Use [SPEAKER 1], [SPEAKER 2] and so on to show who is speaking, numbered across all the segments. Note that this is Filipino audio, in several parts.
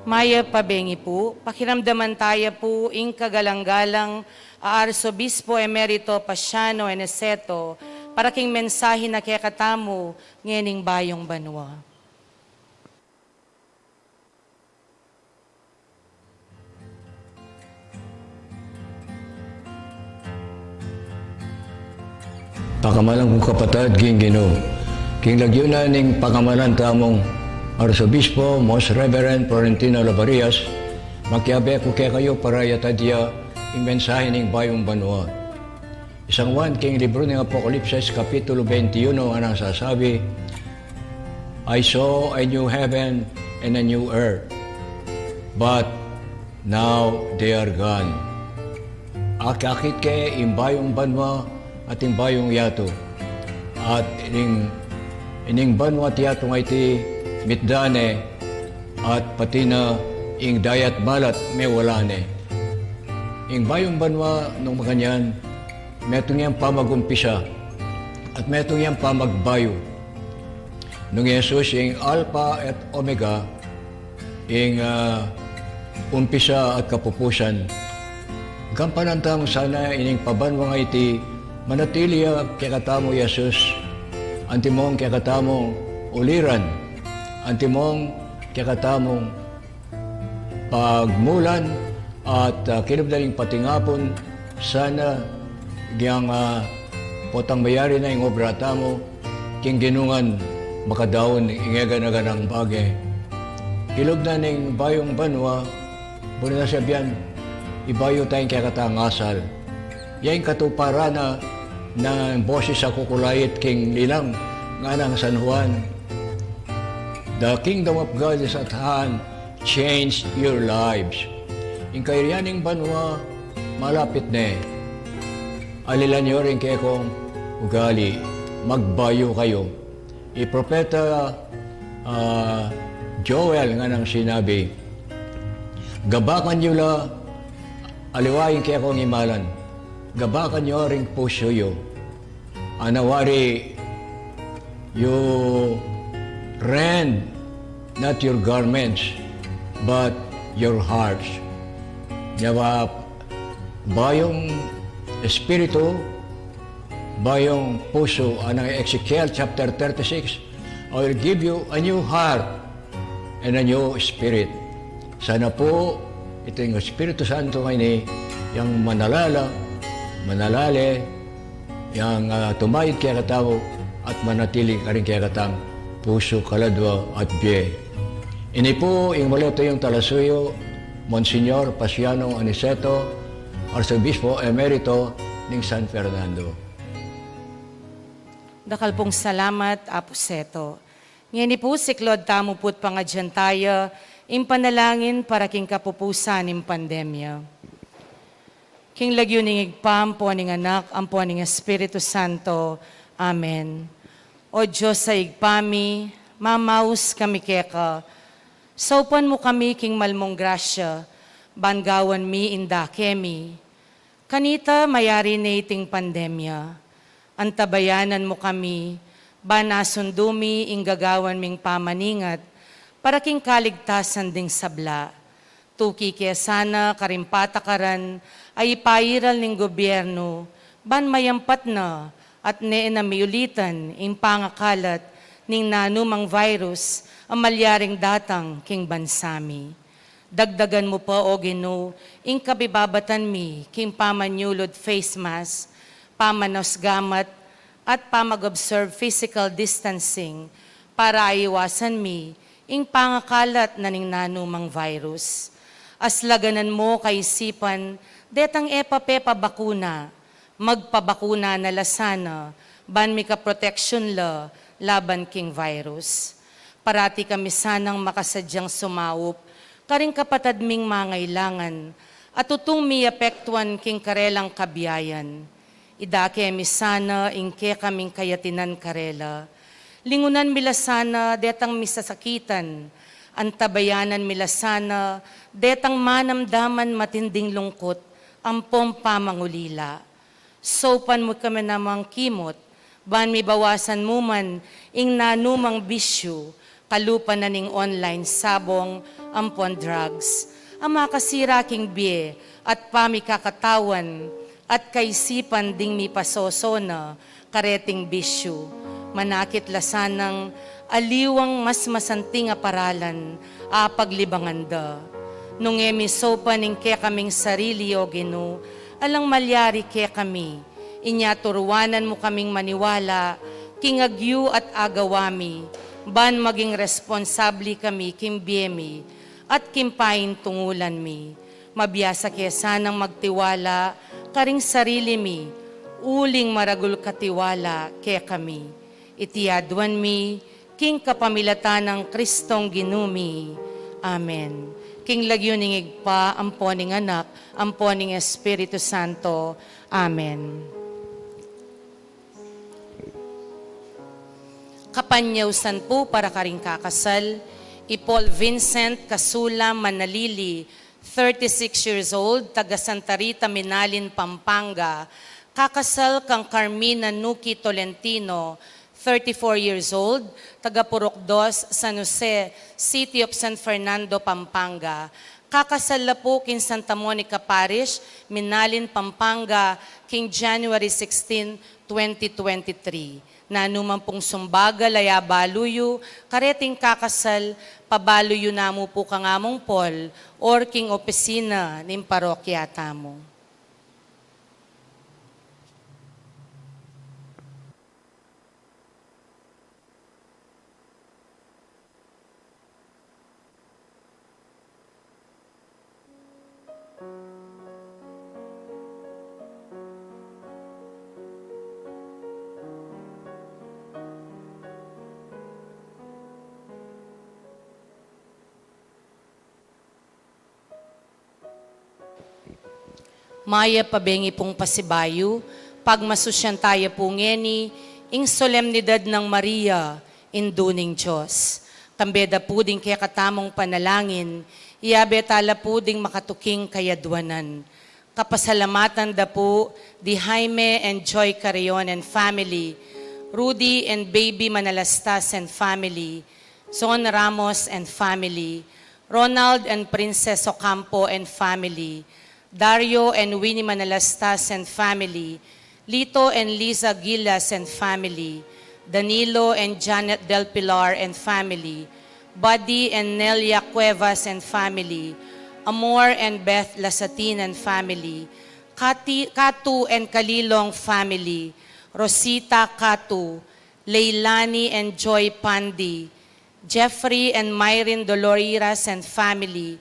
[SPEAKER 1] Maya pabengi po, pakiramdaman tayo po ing kagalang-galang Arsobispo Emerito Pasiano Aniceto para king mensahe na kaya katamo ngening bayong banwa.
[SPEAKER 2] Pakamalang kong kapatid, king Ginoo, king lagyunan ning pakamalan tamong Arsobispo, Most Reverend Florentino Lavarias, makiabe ko kaya kayo para yatadya ing mensahe ning bayong banwa. Isang wan king libro ng Apokalipsis, Kapitulo 21, anang sasabi, I saw a new heaven and a new earth, but now they are gone. Akakit kay ing bayong banwa at ing bayong yato. At ining banwa at yato nga iti mitdane at pati na ing dayat balat may walane. Ing bayong banwa nung makanyan, metong yan pamagumpisa at metong yan pamagbayo. Nung Jesus ing Alpha at Omega, ing umpisa at kapupusan, kampanantang sana ining pabanwa nga iti manatili kaya katamo Jesus, antimong kaya katamong uliran, antimong kaya katamong pagmulan at kinabdaling patingapon sana giyang potang mayari na yung obra tamo king ginungan makadaon ingega-naganang bagay. Kilog na ning bayong banwa, muna na siya biyan, ibayo tayong kaya katang asal. Yan katupara na boses sa kukulayit king lilang nga ng San Juan. The kingdom of God is at hand, change your lives. Yung kairiyaning banwa, malapit na. Alilan nyo rin kaya kong ugali, magbayo kayo. Propeta Joel nga nang sinabi, gabakan nyo la, aliwain kaya kong imalan. Gabakan nyo ring puso yo. Anawari, you rend not your garments, but your hearts. Nawa, bayong espiritu, bayong puso, anang Ezekiel chapter 36, I will give you a new heart and a new spirit. Sana po, ito yung Espiritu Santo ngayon yung manalali, yung tumayid kaya katao at manatili ka rin kaya katang puso, kaladwa at biye. Ini po yung muli ito yung talasuyo, Monsignor Pasiano Aniceto, Arsobispo Emerito ng San Fernando.
[SPEAKER 1] Dakal pong salamat, Apo Seto. Ngayon po siklod tamo po't pangadyan tayo, impanalangin para king kapupusan ng pandemya. King lagyo ning igpam po ning anak, ampo ning Espiritu Santo. Amen. O Diyos sa igpami, mamaus kami keka. Saupan mo kami king malmong grasya, bangawan mi inda kemi. Kanita mayari na iting pandemya. Antabayanan mo kami, banasundumi ing gagawan ming pamaningat, para king kaligtasan ding sabla. Tuki kaya sana karimpatakaran ay ipairal ning gobyerno, ban mayampat na at neenamiulitan ing pangakalat ning nanumang virus ang malyaring datang king bansami. Dagdagan mo pa o Ginoo, ing kabibabatan mi king pamanyulod face mask, pamanos gamat at pamag-observe physical distancing para iwasan mi ing pangakalat na ning nanumang virus. Aslaganan mo kaisipan, detang epapepa bakuna, magpabakuna na lasana, ban mi ka protection la, laban king virus. Parati kami sanang makasadyang sumaup, karing kapatad ming mangailangan, at tutong mi apektuan king karelang kabiyayan. Idake mi sana ingke kaming kayatinan karela. Lingunan mila sana, detang misasakitan, antabayanan mila sana, detang manamdaman matinding lungkot, ampong pamangulila. Sopan mo kami namang kimot, ban mi bawasan mo man, ing nanumang bisyo, kalupa na ning online sabong, ampon drugs. Ang makasira king biye at pamikakatawan at kaisipan ding mi pasosona kareting bisyo. Manakit lasanang aliwang mas masanting aparalan paglibanganda. Nung emisopa ning ke kaming sarili o Gino, alang malyari ke kami. Inya turuanan mo kaming maniwala, kingagyu at agawami, ban maging responsabli kami kimbiyemi, at kimpain tungulan mi. Mabiyasa kesa nang magtiwala, karing sarili mi, uling maragul katiwala ke kami. Itiadwan mi, king kapamilatan ng Kristong ginumi. Amen. King lagyuning igpa, amponing anak, amponing Espiritu Santo. Amen. Kapanyawsan po para karing kakasal, Paul Vincent Kasula Manalili, 36 years old, taga Santa Rita, Minalin, Pampanga. Kakasal kang Carmina Nuki Tolentino, 34 years old, taga Purokdos, San Jose, City of San Fernando, Pampanga. Kakasal na po kin Santa Monica Parish, Minalin, Pampanga, king January 16, 2023. Na anuman pong sumbaga, laya baluyo, kareting kakasal, pabaluyo na mo po kangamong Paul, or king opisina ning parokya tamo. Maya pabengi pong pasibayo, pagmasusyan tayo po ngeni, ing solemnidad ng Maria, induning Diyos. Kambeda po din kaya katamong panalangin, iabe tala po ding makatuking kayadwanan. Kapasalamatan da po, di Jaime and Joy Carrion and family, Rudy and Baby Manalastas and family, Son Ramos and family, Ronald and Princess Ocampo and family, Dario and Winnie Manalastas and family, Lito and Liza Gilas and family, Danilo and Janet Del Pilar and family, Buddy and Nelia Cuevas and family, Amor and Beth Lasatin and family, Katu and Kalilong family, Rosita Katu, Leilani and Joy Pandi, Jeffrey and Myrin Doloriras and family,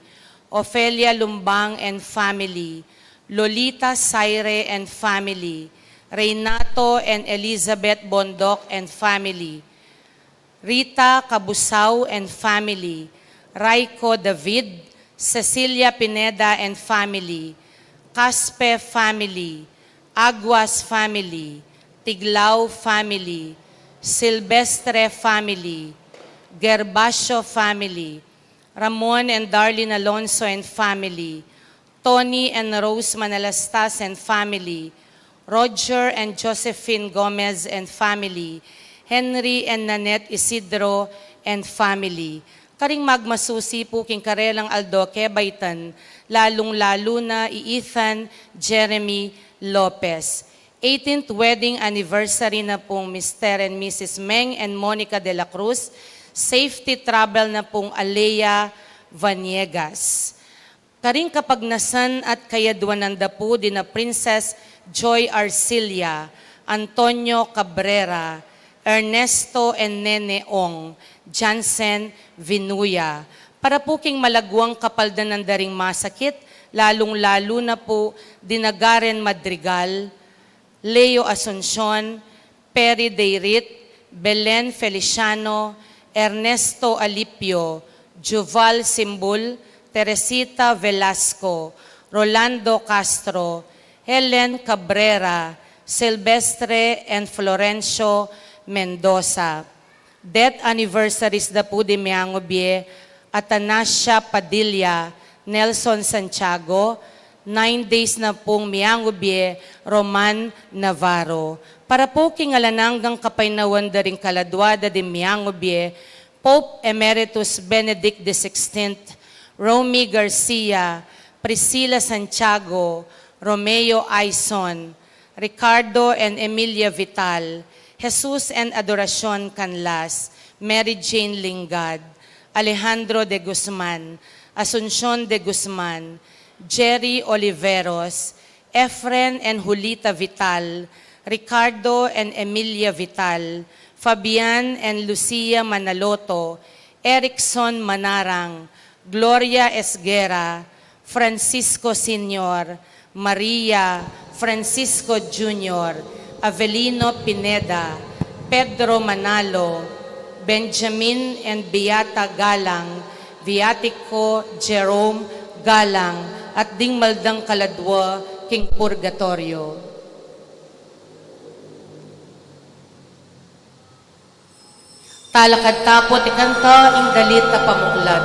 [SPEAKER 1] Ofelia Lumbang and family, Lolita Saire and family, Reynato and Elizabeth Bondok and family, Rita Cabusao and family, Raiko David, Cecilia Pineda and family, Caspe family, Aguas family, Tiglao family, Silvestre family, Gervasio family, Ramon and Darlene Alonso and family, Tony and Rose Manalastas and family, Roger and Josephine Gomez and family, Henry and Nanette Isidro and family. Karing magmasusi po king karelang Aldo Kebaytan, lalong-lalo na Ethan Jeremy Lopez. 18th wedding anniversary na pong Mr. and Mrs. Meng and Monica de la Cruz. Safety travel na pong Alea Vaniegas. Karing kapagnasan at kayadwananda po din na Princess Joy Arcilia, Antonio Cabrera, Ernesto and Nene Ong, Jansen Vinuya. Para po king malagwang kapaldan ng daring masakit, lalong-lalo na po Dinagaren Madrigal, Leo Asuncion, Perry Deirit, Belen Feliciano, Ernesto Alipio, Juval Simbul, Teresita Velasco, Rolando Castro, Helen Cabrera, Silvestre and Florencio Mendoza. Death anniversaries da po di Miangobie, Atanasia Padilla, Nelson Santiago, 9 days na pong Miangobie, Roman Navarro. Para po king alananggang kapaynawan da rin kaladwada di Miangobie, Pope Emeritus Benedict XVI, Romy Garcia, Priscilla Santiago, Romeo Aison, Ricardo and Emilia Vital, Jesus and Adoracion Canlas, Mary Jane Lingad, Alejandro de Guzman, Asuncion de Guzman, Jerry Oliveros, Efren and Julita Vital, Ricardo and Emilia Vital, Fabian and Lucia Manaloto, Erickson Manarang, Gloria Esguera, Francisco Senior, Maria, Francisco Jr., Avelino Pineda, Pedro Manalo, Benjamin and Beata Galang, Viatico Jerome Galang, at Ding Maldang Kaladwa, King Purgatorio. Talakad tapot ikanta ing dalit na pamuklat.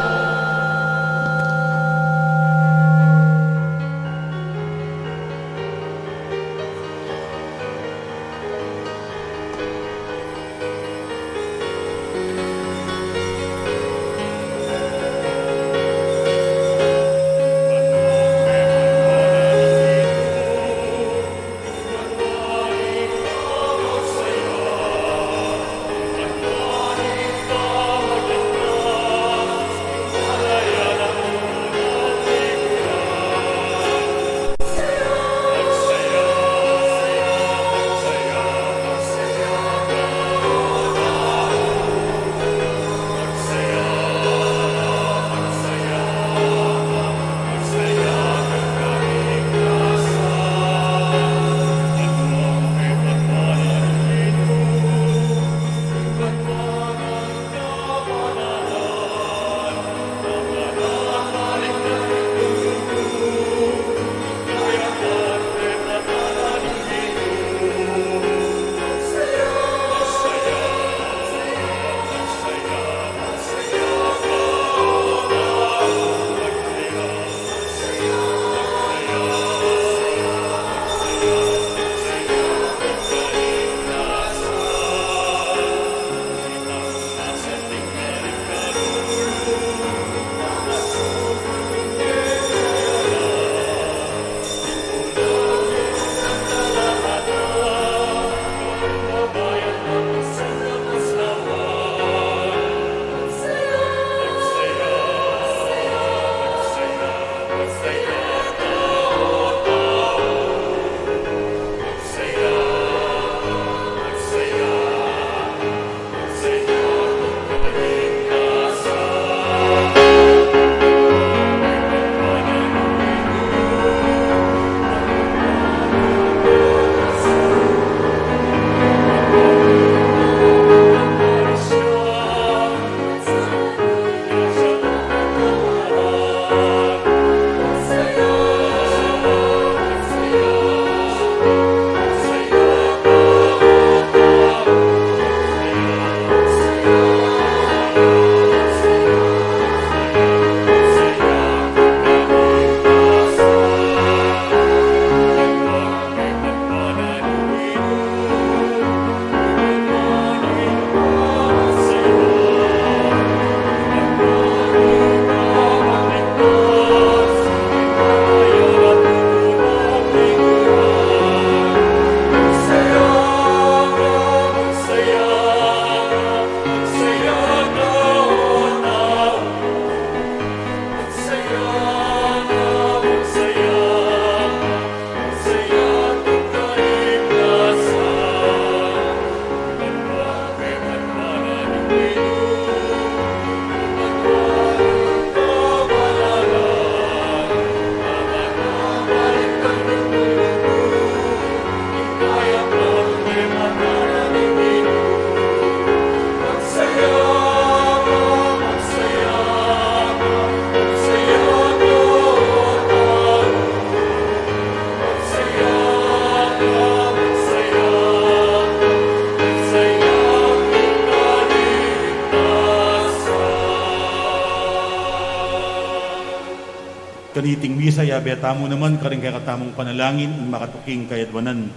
[SPEAKER 3] Kaniting misa yabeta mo naman karing kaya katamong panalangin in makatuking kayadwanan.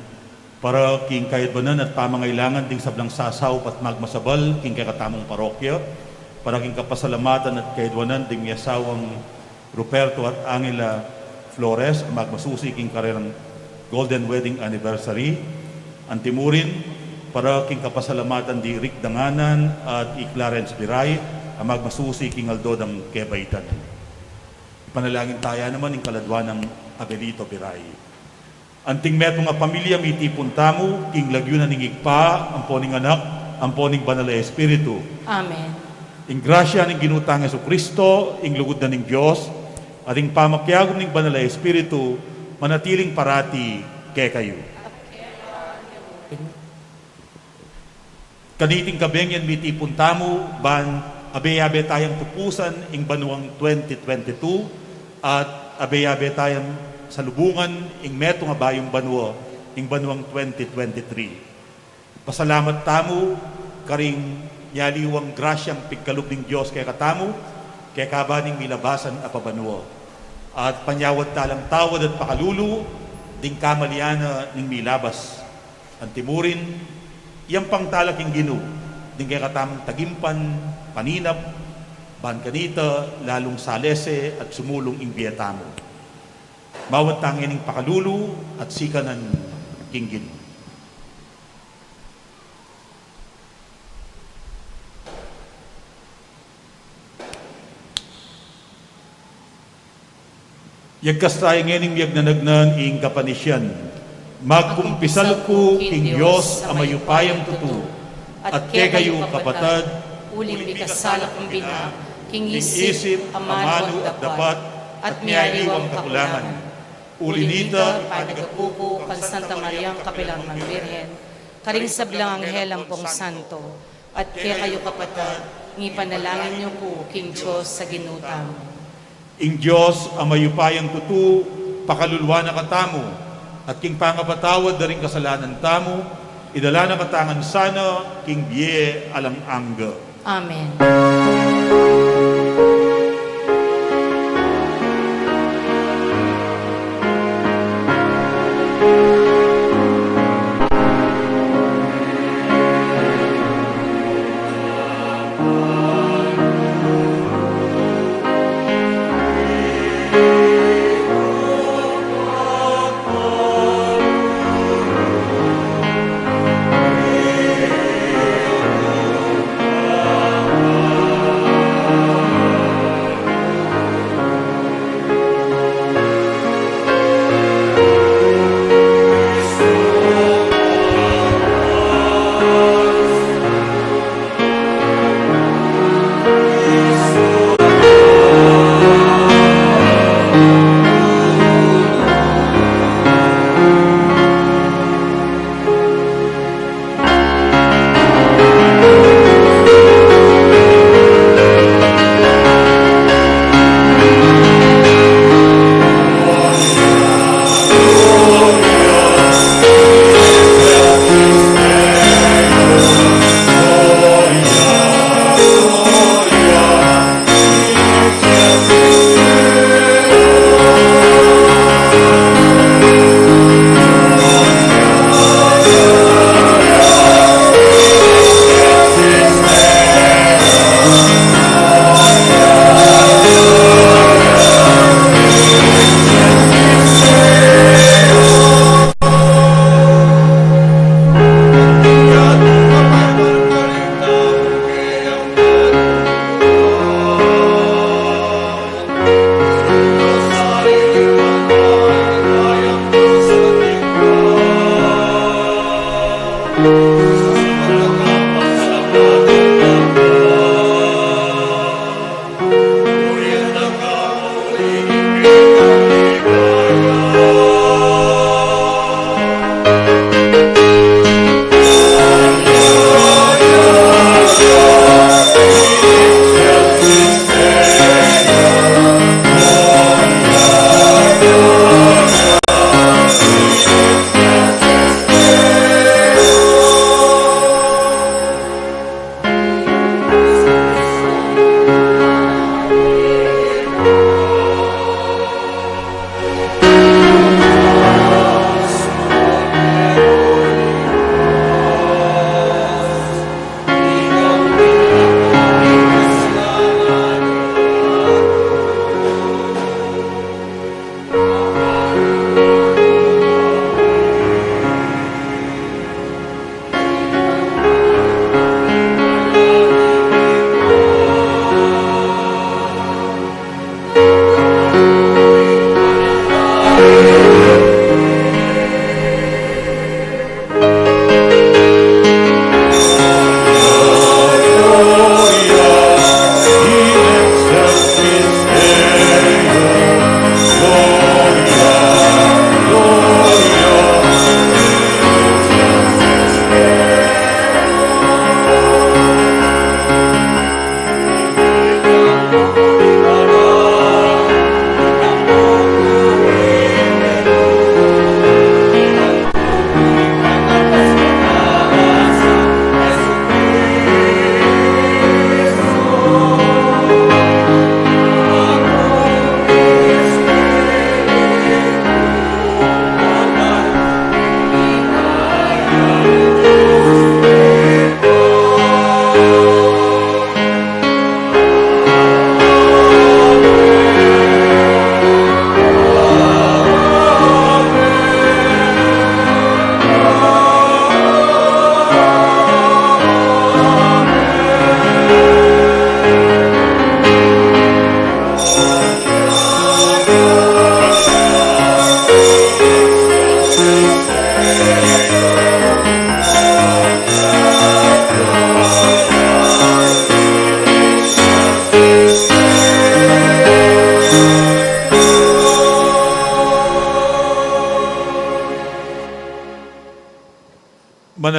[SPEAKER 3] Para king kayadwanan at pamangailangan ding sablang sasaw at magmasabal king kaya katamong parokya. Para king kapasalamatan at kayadwanan ding yasawang Ruperto at Angela Flores, ang magmasusi king karerang Golden Wedding Anniversary. Antimurin, para king kapasalamatan di Rick Danganan at i Clarence Biray, ang magmasusi king Aldodang Kebaitan. Panalangin tayo naman ng kaladwan ng Abelito Biray. Anting metong nga pamilya mitipon tamo, king lagyunan ng igpa, ang poning anak, ang poning banal na Espiritu.
[SPEAKER 1] Amen.
[SPEAKER 3] Ing grasya ng ginutang Yesu Kristo, ing lugod na ng Diyos, at ing pamakyagom ng banal na Espiritu, manatiling parati kay kayo. Kaniting kabengyan mitipon tamo, ban abe-abe tayong pupusan ing banuang 2022 at abe-abe tayong salubungan ing meto nga bayong banwa ing banuang 2023. Pasalamat tamo karing yaliwang grasyang pigkalog ng Diyos kay katamo, kay kabaning milabasan a pabanwa. At panyawad talang tawad at pakalulu, ding kamaliana ning milabas. Antimurin, iyang pangtalaking ginu, ding kay katamang tagimpan, paninap, ban kanita, lalong salese at sumulong ing biyatamo. Mawad tangin ning pakalulu at sikanan king ginu. Yagkas tayo ngayon miyag nanagnan ing kapanisyan. Magkumpisal ko king Diyos ang mayupayang tutu, at kay kayo kapatad,
[SPEAKER 1] uling bikasala kong bina, king
[SPEAKER 3] ing
[SPEAKER 1] isip, amano at dapat, at miyaliwang kakulangan.
[SPEAKER 3] Ulinita,
[SPEAKER 1] panagapupo, kan Santa Mariang Kapilang ng Birhen, karing sablang anghel ang pong santo, at kay kayo kapatad, ngipanalangin niyo po, king Diyos sa ginutang.
[SPEAKER 3] ing Diyos ang mayupayang tutu, pakalulwa na katamo, at king pangapatawad na rin kasalanan tamo, idala na katangan sana, king biye alang angga.
[SPEAKER 1] Amen.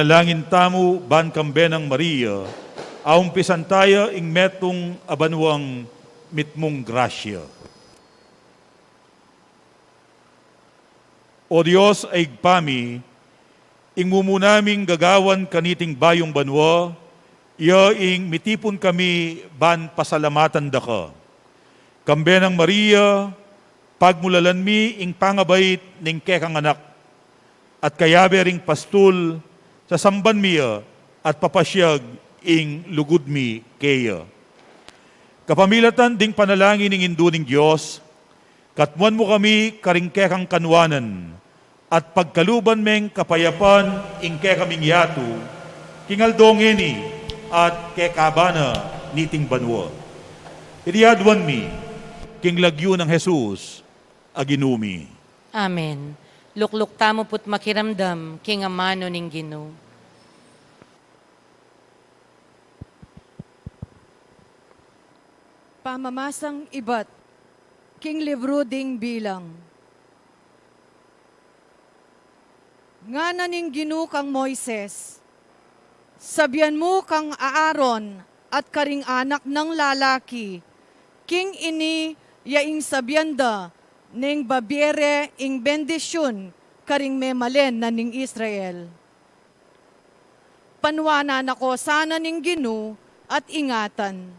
[SPEAKER 3] panalangin tamu ban kambenang Maria, aumpisan tayo ing metong abanwang mitmong grasya. O Diyos ay igpami, ing mumunaming gagawan kaniting bayong banwa, iya ing mitipon kami ban pasalamatan da ka. Kambenang Maria, pagmulalan mi ing pangabait ning kekang anak, at kayabe ring pastul sa samban miya at papasyag ing lugod mi kaya. Kapamilatan ding panalangin ning induning Diyos, katmuan mo kami karing kekang kanwanan, at pagkaluban meng kapayapan ing kekaming yatu, kingaldongeni at kekabana niting banwa. Iriadwan mi, king lagyo ng Jesus, aginumi.
[SPEAKER 1] Amen. Lukluk tamo put makiramdam, king amano ning Ginoo.
[SPEAKER 4] Pamamasang ibat, king libro ding bilang. Nga naning Ginoo kang Moises, sabihan mo kang Aaron at karing anak ng lalaki, king ini yaing sabianda ning babiere ing bendisyon karing memalen na ning Israel. Panwanan ako sana ning Ginoo at ingatan.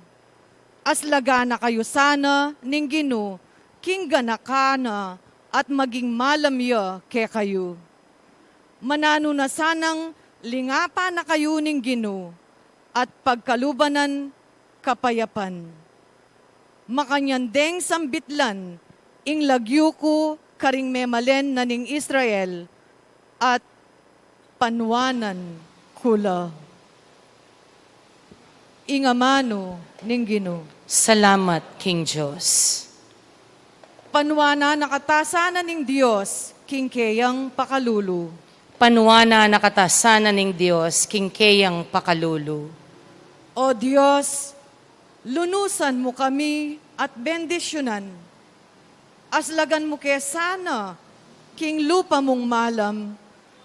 [SPEAKER 4] Aslaga na kayo sana ning Ginoo, king ganakana at maging malamya ke kayo. Manano na sanang lingapa na kayo ning Ginoo at pagkalubanan kapayapan. Makanyandeng sambitlan ing lagyo ko karing memalen na ning Israel at panwanan kula. Ingamano ning Ginoo.
[SPEAKER 1] Salamat, King Diyos.
[SPEAKER 4] Panwana nakatasanan ning Dios king keyang pakalulu.
[SPEAKER 1] Panwana nakatasanan ning Diyos, king keyang pakalulu.
[SPEAKER 4] O Diyos, lunusan mo kami at bendisyonan. Aslagan mo kaya sana, king lupa mong malam,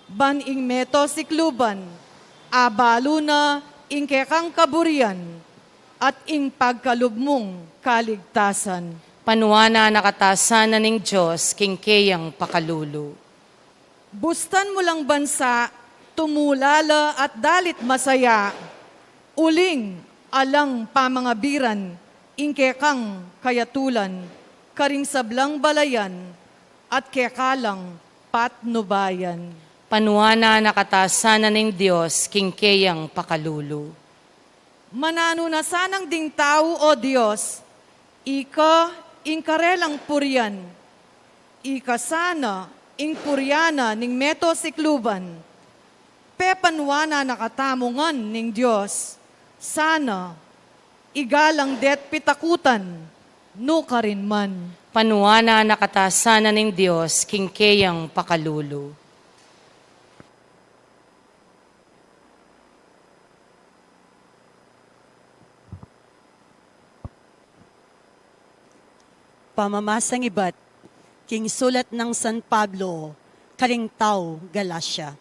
[SPEAKER 4] ban ing meto sikluban, abalo na ing kekang kaburian, at ing pagkalubmong kaligtasan.
[SPEAKER 1] Panwana nakatasanan ning Diyos, king keyang pakalulu.
[SPEAKER 4] Bustan mo lang bansa, tumulala at dalit masaya, uling alang pamangabiran, ingkekang kayatulan, karing sablang balayan, at kekalang patnubayan.
[SPEAKER 1] Panwana nakatasanan ning Diyos, king keyang pakalulu.
[SPEAKER 4] Manano na sanang ding tao, O Diyos, ika ingkarelang puryan, ika sana ing puryana ning meto sikluban, pepanwana nakatamungan ning Diyos, sana igalang det pitakutan, no karin man.
[SPEAKER 1] Panwana nakatasanan ning Diyos, king keyang pakalulu.
[SPEAKER 5] Pamamasang ibat, king sulat ng San Pablo, Karingtao, Galacia.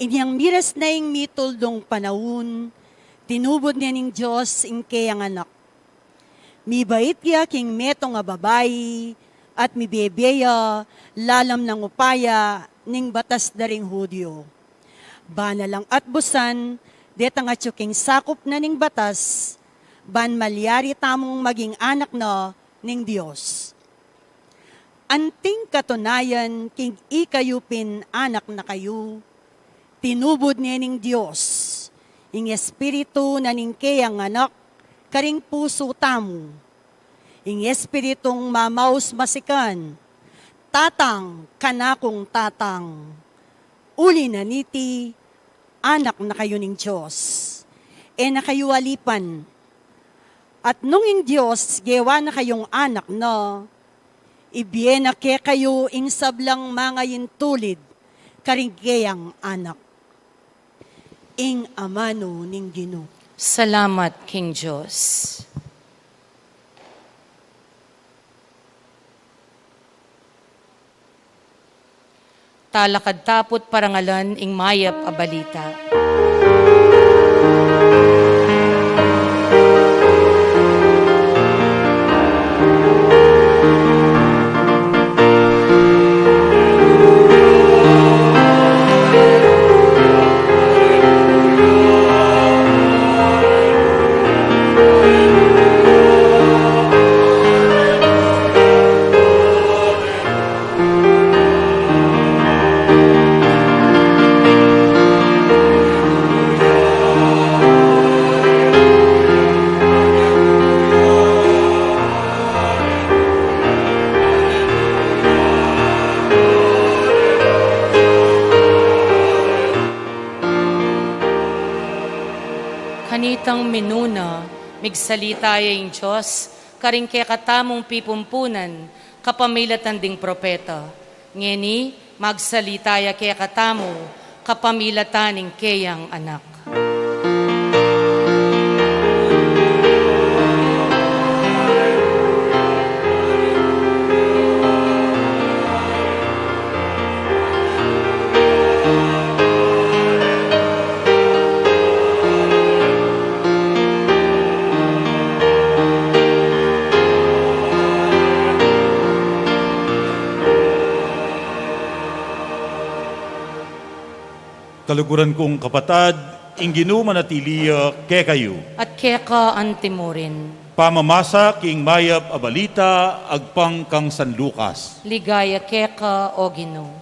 [SPEAKER 5] Inyang miras na ing mituldong panahon, tinubod niya ning Diyos ing kayang anak. Mibait ya king meto nga babayi, at mibebeya, lalam ng upaya, ning batas daring Hudyo. Bana lang at busan, detang at king sakop na ning batas, ban malyari tamong maging anak na ning Diyos. Anting katunayan, king ikayupin anak na kayo, tinubod niya ning Diyos, ing espiritu na ning kayang anak, karing puso tamo, ing espiritong mamaus masikan, tatang kanakong tatang, uli na niti, anak na kayo ning Diyos, e na kayo alipan, at nung ing Diyos, gewa na kayong anak na, ibiyen na ke kayo ing sablang mga yintulid, karinggayang anak. Ing amano ning Ginoo.
[SPEAKER 1] Salamat, King Diyos. talakad tapot parangalan ing mayap a balita. Kanitang minuna, migsalita yung Diyos, karing kaya katamong pipumpunan, kapamilatan ding propeta. Ngeni, magsalita ya kaya katamo, kapamilatan ng kayang anak.
[SPEAKER 3] Kaluguran kong kapatad, ingginu manatiliya ke kayo.
[SPEAKER 1] At kaya ka antimurin,
[SPEAKER 3] Pamamasa king mayap a balita, agpang kang San Lucas.
[SPEAKER 1] ligaya kaya ka o Ginoo.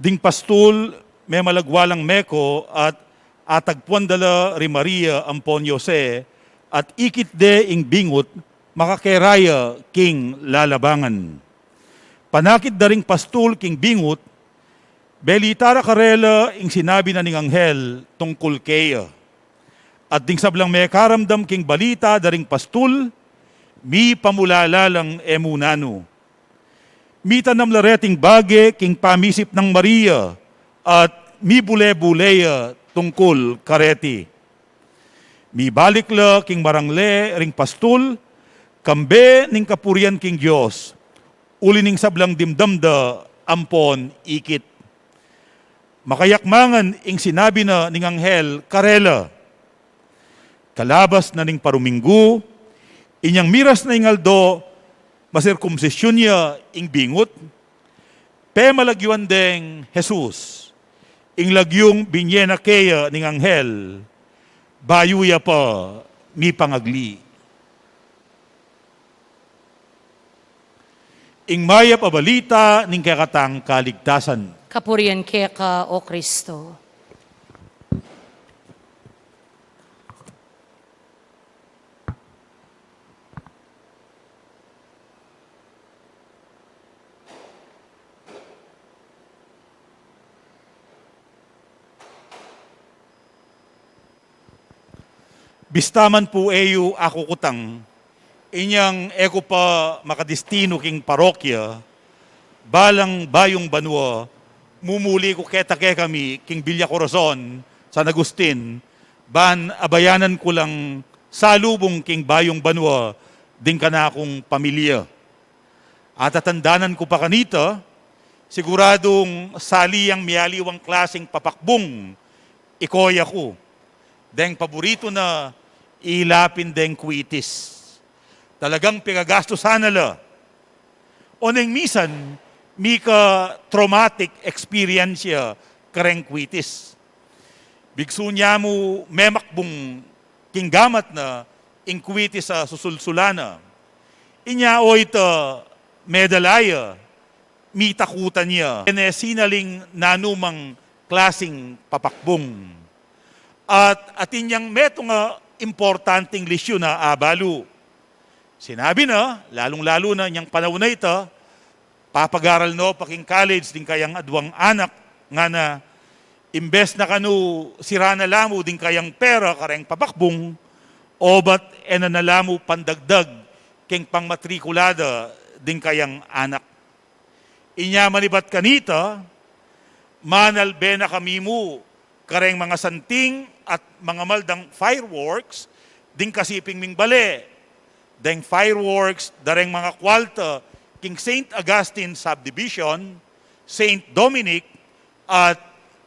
[SPEAKER 3] Ding pastul, may malagwalang meko at atagpuan dala ri Maria ampon Jose at ikit de ing bingot makakeraya king lalabangan. Panakit daring pastul king bingot, belitara karela ing sinabi na ning anghel tungkol keya. At ding sablang may karamdam king balita daring pastul, mi pamulalalang emunano. Mita nam lareting bage king pamisip ng Maria at mi bule-buleya tungkol kareti. Mi balik la king marangle ring pastul, kambe ning kapurian king Diyos, uli ning sablang dimdamda ampon ikit. Makayakmangan ing sinabi na ning anghel karela, kalabas na ning paruminggu, inyang miras na ingaldo, masirkumsisyon niya ing bingot, pe malagyuan deng Jesus, ing lagyong binyena keya ning anghel, bayuya pa mi pangagli. Ing maya pabalita ning kakatang kaligtasan.
[SPEAKER 1] Kapurian kaya ka o Kristo.
[SPEAKER 3] Bistaman po eyo ako kutang, inyang eko pa makadistino king parokya, balang bayong banwa, mumuli ko ketake kami king Villa Corazon, San Agustin, ban abayanan ko lang salubong king bayong banwa, ding kana akong pamilya. At atandanan ko pa kanita, siguradong saliyang miyaliwang klaseng papakbong, ikoy ako. Deng paborito na ilapin deng kwitis. Talagang pinagasto sana la. O neng misan, mika traumatic experience ya kareng kwitis. Bigsu niya mo memakbong kinggamat na ing kwitis sa susulsulana. Inya o ito medalaya, mitakutan niya. Ene sinaling nanumang klasing papakbong. At atin niyang meto nga importanteng lisyon na abalo. Sinabi na, lalong-lalo na niyang panahon na ito, papag-aral no, paking college, din kayang adwang anak, nga na, imbes na kanu sira na lamo, din kayang pera, kareng papakbong, o ba't enanalamo pandagdag, king pangmatrikulada, ding kayang anak. Inya manibat kanita, manal bena kami mo, kareng mga santing at mga maldang fireworks, ding kasiping ming bale, ding fireworks, dareng mga kwalta, King St. Augustine Subdivision, St. Dominic, at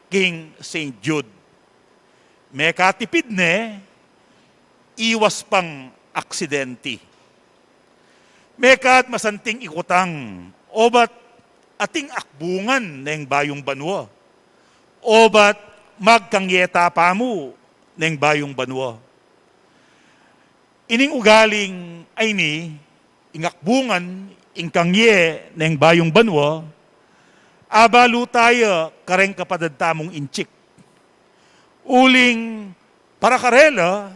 [SPEAKER 3] King St. Jude. May katipid ne, iwas pang aksidente. May kat masanting ikutang, obat ating akbungan ng bayong banwa. Obat magkangyeta pa mo ng bayong banwa. Ining ugaling ay ni, ingakbungan, ingkangye ng bayong banwa, abalo tayo kareng kapadadtamong inchik. Uling para karela,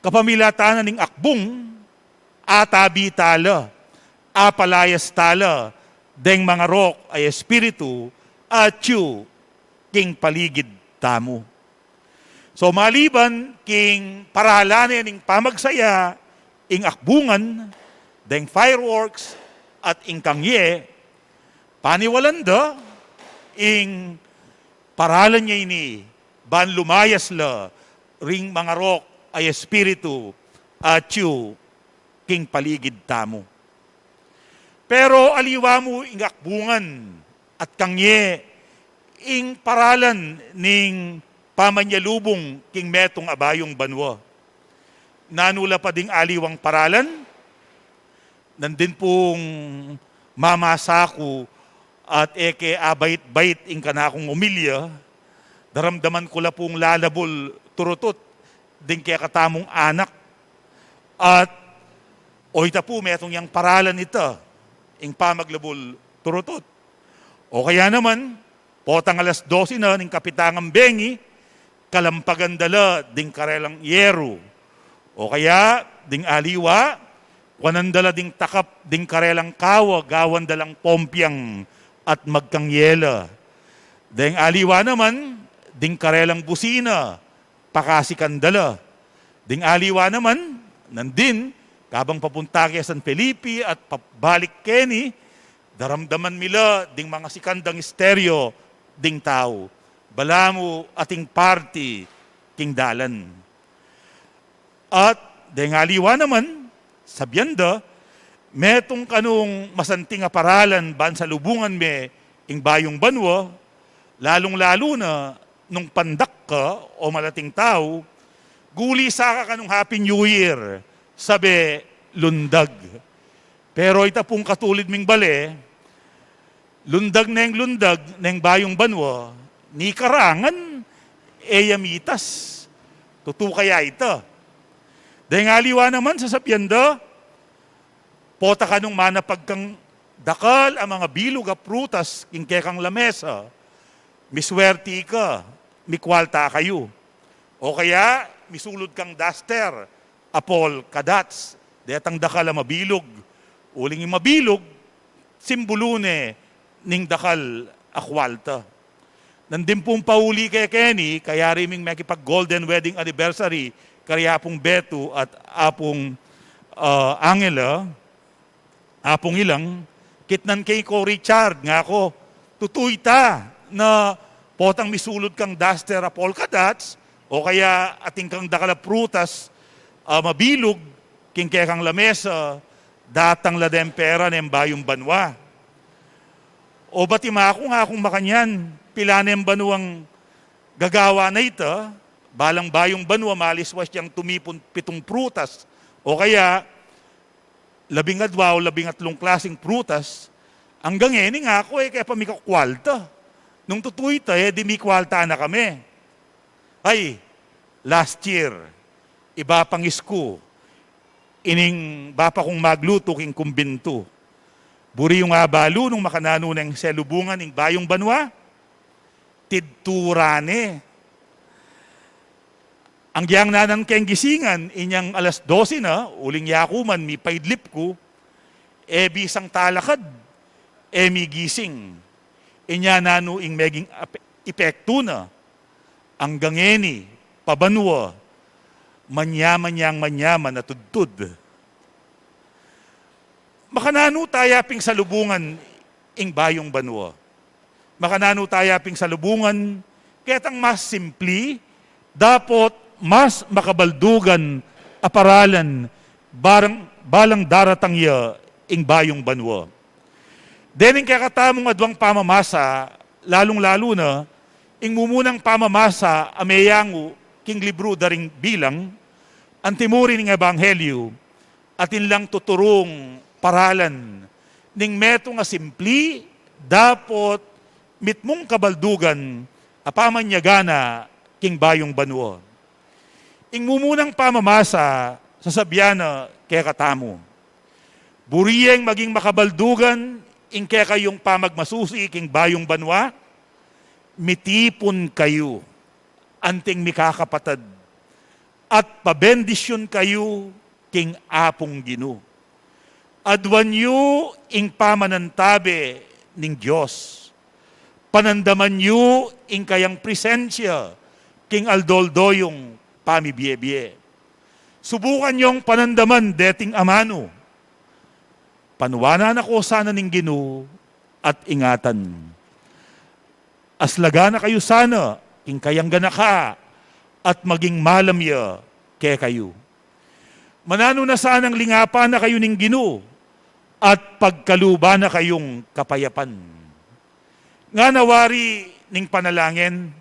[SPEAKER 3] kapamilatanan ng akbung, atabi tala, apalayas tala, deng mga rok ay espiritu, at yu, king paligid tamo. So maliban king parahalanin ng pamagsaya, ing akbungan, deng fireworks, at ing kangye, paniwalanda, ing paralan niya ini, ban lumayas la, ring mga rok ay espiritu, at yu, king paligid tamo. Pero aliwa mo ing akbungan, at kangye, ing paralan ning pamanyalubong king metong abayong banwa. Nanula pa ding aliwang paralan, nandin pong mamasako at eke abait-bait ing kanakong umilya, daramdaman ko la pong lalabol turutot din kaya katamong anak. At oita po metong yang paralan ito, ing pamaglabol turutot. O kaya naman, potang alas 12 na ning kapitangang bengi, kalampagan dala ding karelang yero. O kaya, ding aliwa, wanandala ding takap ding karelang kawa, gawan dalang pompyang at magkangyela. Ding aliwa naman, ding karelang busina, pakasikan dala. Ding aliwa naman, nandin, kabang papunta kaya San Felipe at pabalik Kenny, daramdaman mila ding mga sikandang stereo ding tao. Balamu ating party, king dalan. At ding aliwa naman, sabyanda, metong kanong masanting aparalan ban sa lubungan me ing bayong banwa, lalong-lalo na nung pandak ka o malating tao, guli sa ka kanong Happy New Year, sabi lundag. Pero ita pong katulid ming bale, lundag neng bayong banwa, ni karangan, eyamitas. Tutu kaya ita. Dahil aliwa naman sa sabyanda, pota ka nung manapagkang dakal ang mga bilog a prutas king kekang lamesa, miswerti ka, mikwalta kayo. O kaya, misulod kang duster, apol kadats, detang dakal a mabilog. Uling yung mabilog, simbulune ning dakal akwalta. Nandin pong pauli kay Kenny, kaya riming makipag golden wedding anniversary, kaya pong Beto at apong Angela, apong ilang, kitnan kay ko Richard, nga ako, tutuy ta na potang misulod kang duster a polka dots, o kaya ating kang dakala prutas, mabilog, king kang lamesa, datang la dempera ng bayong banwa. O batima ako nga akong makanyan, pilanem banuang gagawa na ito, balang bayong banwa, maliswas siyang tumipon 7 prutas. O kaya, 12 o 13 klaseng prutas, hanggang nga ako kaya pa may kakwalta. Nung tutuy tayo, di may kwalta na kami. Ay, last year, iba pang isko, ining bapa kong magluto king kumbinto. Buri yung abalo nung makanano ng selubungan ng bayong banwa, tidturane. Ang giyang nanan keng gisingan, inyang alas 12 na, uling yakuman, mi paidlip ko, bisang talakad, mi gising. Inya nano ing meging epekto na, ang gangeni, pabanwa, manyaman na tudtud. Makanano tayaping salubungan ing bayong banwa. Makanano tayaping salubungan, ketang mas simpli, dapat mas makabaldugan aparalan balang daratang ya ing bayong banwa. Dening kakatamong adwang pamamasa, lalong-lalo na, ing mumunang pamamasa ameyango king libro daring bilang, antimuri ng Ebanghelyo, atin lang tuturong paralan, ning meto nga simpli, dapat mitmong kabaldugan, apamanyagana king bayong banwa. Ing mumunang pamamasa, sasabyana kaya katamo. Buriyeng maging makabaldugan, ing kaya kayong pamagmasusi king bayong banwa, mitipon kayo, anting mikakapatad, at pabendisyon kayo king apong Ginoo. Adwan yu ing pamanantabe ning Diyos. Panandaman yu ing kayang presensya king aldoldoyong pamibiyebye. Subukan yung panandaman deting amano. Panuwanan ako sana ning Ginoo at ingatan. Aslaga na kayo sana, king kayang ganaka, at maging malamya kay kayo. Manano na sanang lingapan na kayo ning Ginoo, at pagkaluba na kayong kapayapan. Nga nawari ning panalangin,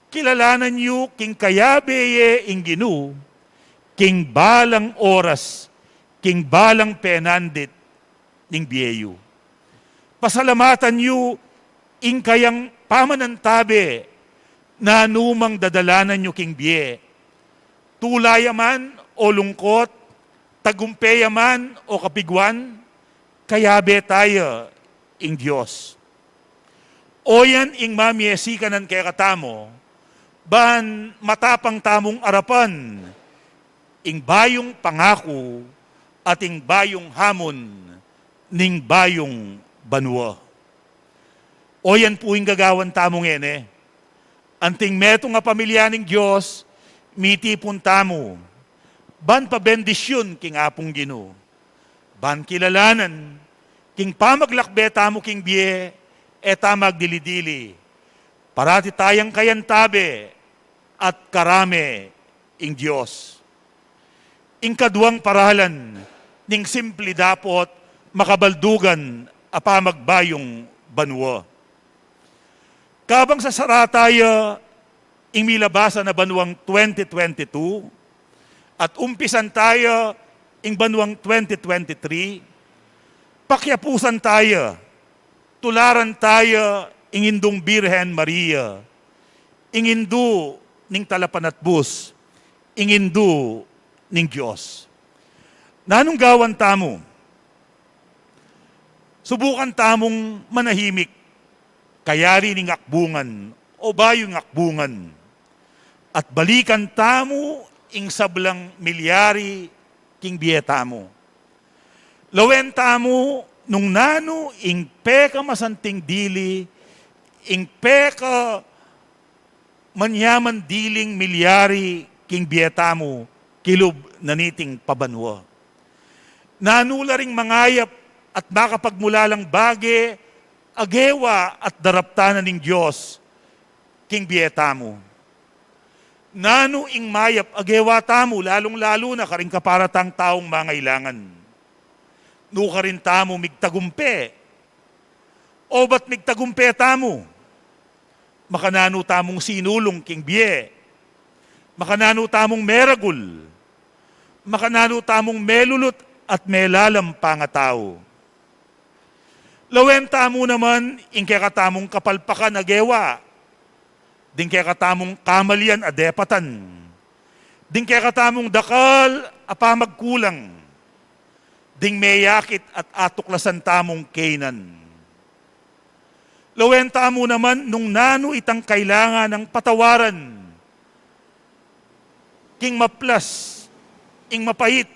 [SPEAKER 3] kilalanan niyo king kayabeye ing Ginoo, king balang oras, king balang penandit ning biyeyo. Pasalamatan niyo ing kayang pamanantabe na numang dadalanan nyo king biye. Tulayaman o lungkot, tagumpeyaman o kapigwan, kayabe tayo ing Diyos. O yan ing mamiesikanan kay katamo, ban matapang tamong arapan, ing bayong pangako at ing bayong hamon ning bayong banwa. O yan po yung gagawan tamong ene. Anting meto nga pamilya ng Diyos, mitipon tamo. Ban pabendisyon king apong Ginoo. Ban kilalanan, king pamaglakbe tamo king biye, eta magdilidili. Parati tayang kayantabe at karame ing Diyos. Ing kaduang paralan, ning simple dapot makabaldugan apamagbayong banwa. Kabang sa sarataya, ing milabasa na banwang 2022, at umpisan tayo ing banwang 2023, pakyapusan tayo, tularan tayo ing indong Birhen Maria, ing indu ning talapanatbus, ing indu ning Diyos. Nanong gawan tamo? Subukan tamong manahimik, kayari ning akbungan o bayong akbungan, at balikan tamo ing sablang milyari king biyetamo. Lawen tamo nung nano ing peka masanting dili, ing peka manyaman diling milyari king biyetamo, kilub naniting pabanwa. Nanula ring mangayap at makapagmulalang bage, agewa at daraptanan ng Diyos, king biyetamo. Nano ing mayap agewa tamo, lalong-lalo na karing kaparatang taong mangailangan. No ka rin tamo migtagumpe. O ba't migtagumpe tamo? Makanano tamong sinulong king biye. Makanano tamong meragul. Makanano tamong melulot at melalam pangatao. Lawen tamo naman, ing kaya katamong kapalpakan agewa. Ding kaya katamong kamalian adepatan. Ding kaya katamong dakal apamagkulang. Ding mayakit at atuklasan tamong kainan. Lawen tamo naman, nung nano itang kailangan ng patawaran. King maplas, ing mapait,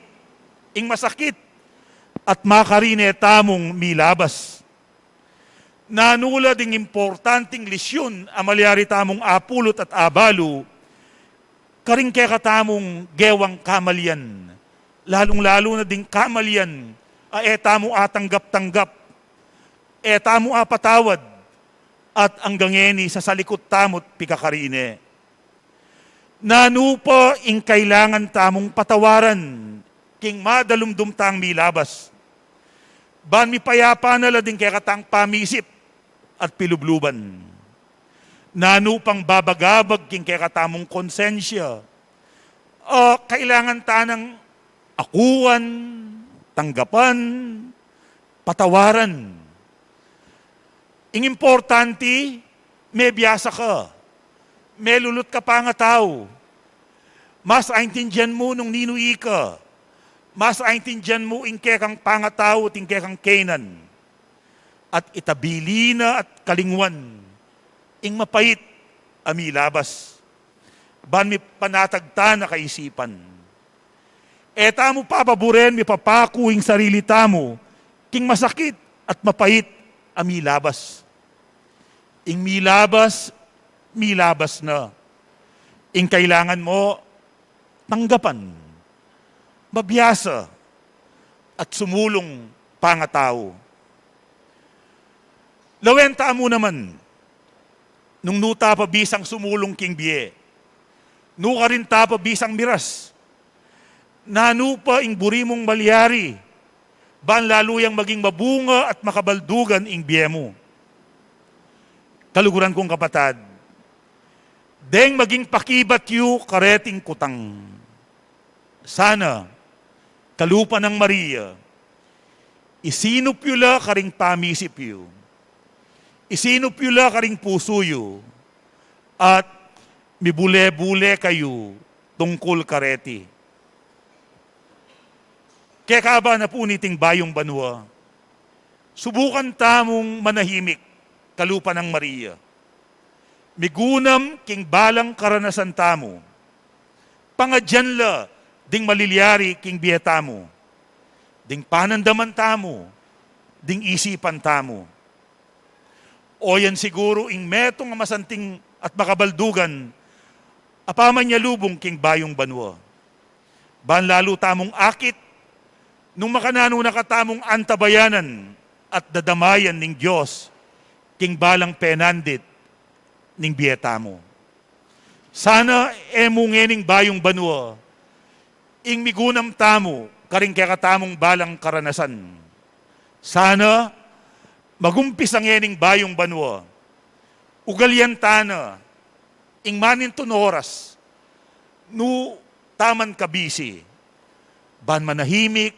[SPEAKER 3] ing masakit, at makarine tamong milabas. Nanula ding importanteng lisyon amalyari tamong apulot at abalo, karing kaya katamong gewang kamalian, lalong-lalo na ding kamalian, eta mo atanggap-tanggap, eta mo apatawad, at ang gangeni sa salikot tamot pikakarine. Nanu po ing kailangan tamong patawaran, king madalumdum tang milabas. Ban mi payapa na lading kaya katang pamisip at pilubluban. Nanu pang babagabag king kaya katamong konsensya. O kailangan tanang akuan, tanggapan, patawaran. Ing importante, may biyasa ka. May lulot ka pa nga tao. Mas aintindihan mo nung ninui ka. Mas aintindihan mo ing kekang pangatao at ing kekang kenan. At itabili na at kalingwan. Ing mapait ami labas. Ban mi panatagta na kaisipan. Eta mo papaboren mi papaku ing sarili tamo. King masakit at mapait ami labas. Ing milabas na. Ing kailangan mo tanggapan, mabiyasa, at sumulong pangatao. Lawenta mo naman, nung nuta pa bisang sumulong king biye, nuka rin ta pa bisang miras, nanu pa ing burimong malyari, ban laluyang maging mabunga at makabaldugan ing biye mo. Kaluguran kong kapatad, deng maging pakibat yu kareting kutang. Sana, kalupa ng Maria, isinup yu la karing pamisip yu, isinup yu la karing puso yu, at mibule-bule kayo tungkol kareti. Kaya kaba na po niting bayong banwa, subukan tamong manahimik, kalupa ng Maria. Migunam king balang karanasan tamo. Pangadyan la ding maliliari king biyetamo. Ding panandaman tamo. Ding isipan tamo. O yan siguro ing metong masanting at makabaldugan apaman niya lubong king bayong banwa. Ban lalo tamong akit nung makanano nakatamong antabayanan at dadamayan ning Diyos king balang penandit ning biyeta mo. Sana emungening bayong banwa, ing migunam tamo, karing kakatamong balang karanasan. Sana magumpis ang ening bayong banwa, ugalyan tana, ing maninton oras, no taman kabisi, ban manahimik,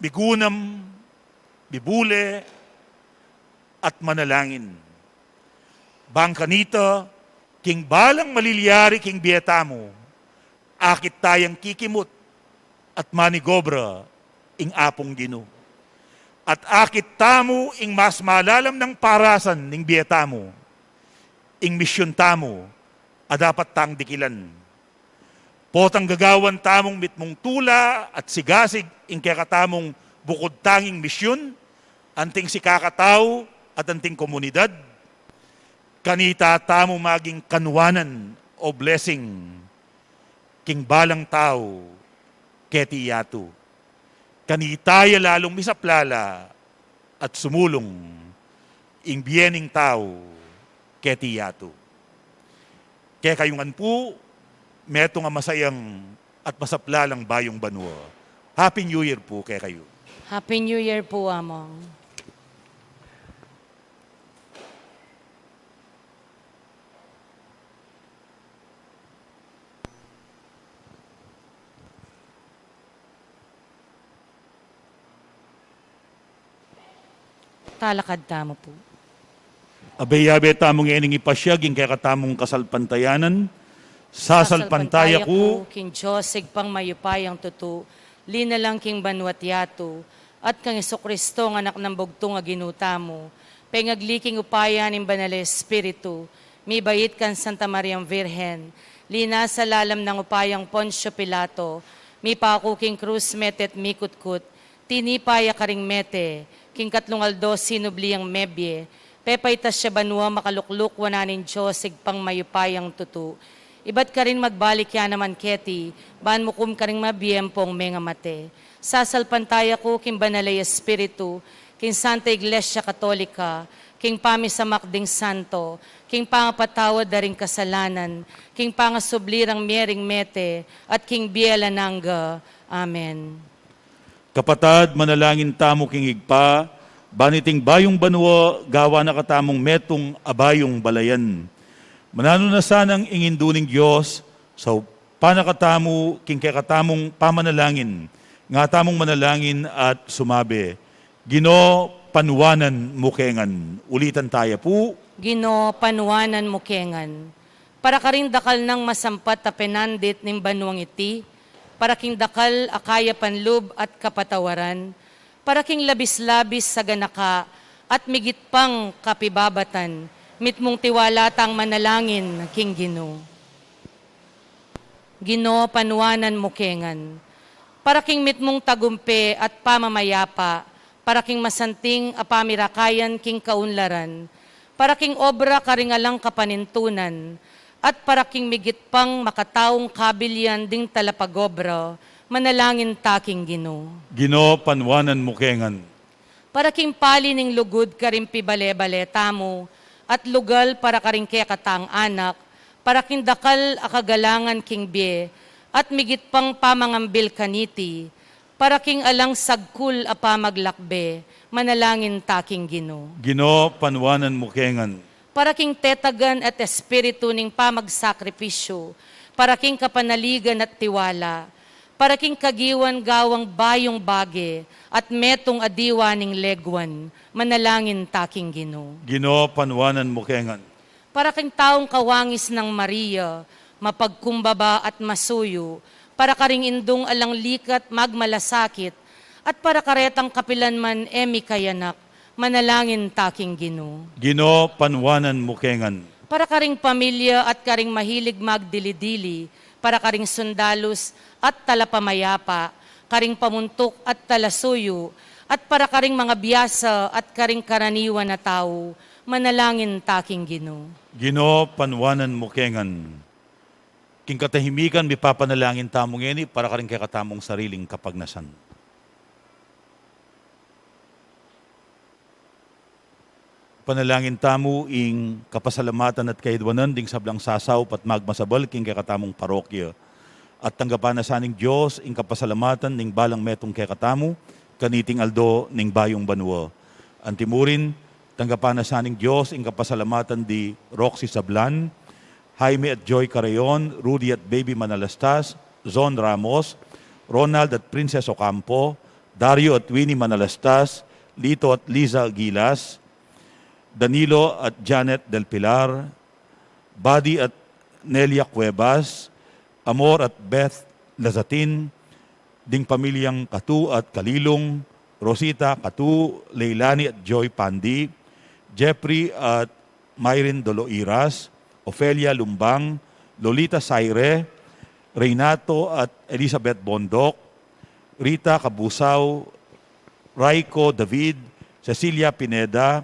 [SPEAKER 3] migunam, bibule, at manalangin. Bang kanita, king balang maliliari king biyeta mo, akit tayang kikimot at manigobra ing apong Ginoo. At akit tamo ing mas malalam ng parasan ning biyeta mo, ing misyon tamo, a dapat tang dikilan. Potang gagawan tamong mitmong tula at sigasig ing kakatamong bukod tanging misyon, anting si kakatao at anting komunidad, kanita tamo maging kanwanan o blessing, king balang tao, keti yato. Kanitaya lalong misaplala at sumulong, ing biyening tao, keti yato. Kaya kayungan po, meto nga masayang at masaplalang bayong banwa. Happy New Year po kaya kayo.
[SPEAKER 1] Happy New Year po, Among. Talakad tamo po.
[SPEAKER 3] Abe-abe tamong ening ipasyag, ing kaya katamong kasalpantayanan, sasalpantaya ko,
[SPEAKER 1] king Josig pang mayupayang tutu, linalang king banwat yato, at kang Kristo ng anak ng bugtong nga ginuta mo, pengagliking upayan ng banal Espiritu, mi bayit kan Santa Mariang Virhen, lina sa lalam ng upayang Poncio Pilato, mi pakuking krus metet mikutkut, tinipaya karing mete, king katlong aldo sinubliang mebye, pepay tas siya banwa makalukluk wananin Diyos pang mayupayang tutu. Iba't ka rin magbalik yan naman keti, ban mo kum ka rin mabiyempong mga mate. Sasalpantaya ko king banalay espiritu, king Santa Iglesia Katolika, king pamisamak ding santo, king pangapatawad daring kasalanan, king pangasublirang miering mete, at king bielananga. Amen.
[SPEAKER 3] Kapatad, manalangin tamo king higpa, baniting bayong banwa, gawa na katamong metong abayong balayan. Manano na sanang inginduning Diyos, sa panakatamo, king kakatamong pamanalangin, nga tamong manalangin at sumabi, Gino, panuwanan mukengan. Ulitan tayo po.
[SPEAKER 1] Gino, panuwanan mo kengan. Para ka rin dakal ng masampat na penandit ning banuang iti, para king dakal akaya panlub at kapatawaran, para king labis-labis sa ganaka at migit pang kapibabatan, mitmong tiwala tang manalangin king Gino. Gino, panuwanan mo kengan. Para king mitmong tagumpe at pamamayapa, para king masanting apamirakayan king kaunlaran, para king obra karingalang kapanintunan, at para king migit pang makataong kabilyan ding talapagobra, manalangin taking Gino.
[SPEAKER 3] Gino, panuwanan mukengan.
[SPEAKER 1] Para king pali ning lugod karing pibale-bale tamo, at lugal para karing kaya katang anak, para king dakal akagalangan king bie, at migit pang pamangambil kaniti, para king alang sagkul apamaglakbe, manalangin taking Gino.
[SPEAKER 3] Gino, panuwanan mukengan.
[SPEAKER 1] Para king tetagan at espiritu ning pamagsakripisyo, para king kapanaligan at tiwala, para king kagiwan gawang bayong bage, at metong adiwa ning legwan, manalangin taking Gino.
[SPEAKER 3] Gino, panuwanan mukengan.
[SPEAKER 1] Para king taong kawangis ng Maria, mapagkumbaba at masuyo, para karing indong alang likat magmalasakit, at para karetang kapilan man emi kayanak, manalangin taking Gino.
[SPEAKER 3] Gino, panuwanan mukengan.
[SPEAKER 1] Para karing pamilya at karing mahilig magdili-dili, para karing sundalos at talapamayapa, karing pamuntok at talasuyo, at para karing mga biyasa at karing karaniwan na tao, manalangin taking Gino.
[SPEAKER 3] Gino, panuwanan mukengan. King katahimikan, mipapanalangin tamong ini para karing kaya katamong sariling kapagnasan. Panalangin tamo ing kapasalamatan at kaidwanan ding sablang sasaw pat magmasabal king kaya katamong parokya. At tanggapan na saning Diyos ing kapasalamatan ning balang metong kaya katamo, kaniting aldo ning bayong banwa. Antimurin, tanggapan na saning Diyos ing kapasalamatan di Roxy Sablan, Jaime at Joy Carayon, Rudy at Baby Manalastas, Zon Ramos, Ronald at Princess Ocampo, Dario at Winnie Manalastas, Lito at Liza Gilas, Danilo at Janet Del Pilar, Buddy at Nelia Cuevas, Amor at Beth Lazatin, ding pamilyang Katu at Kalilong, Rosita Katu, Leilani at Joy Pandi, Jeffrey at Myrin Doloiras, Ofelia Lumbang, Lolita Saire, Reynato at Elizabeth Bondok, Rita Kabusaw, Raiko David, Cecilia Pineda,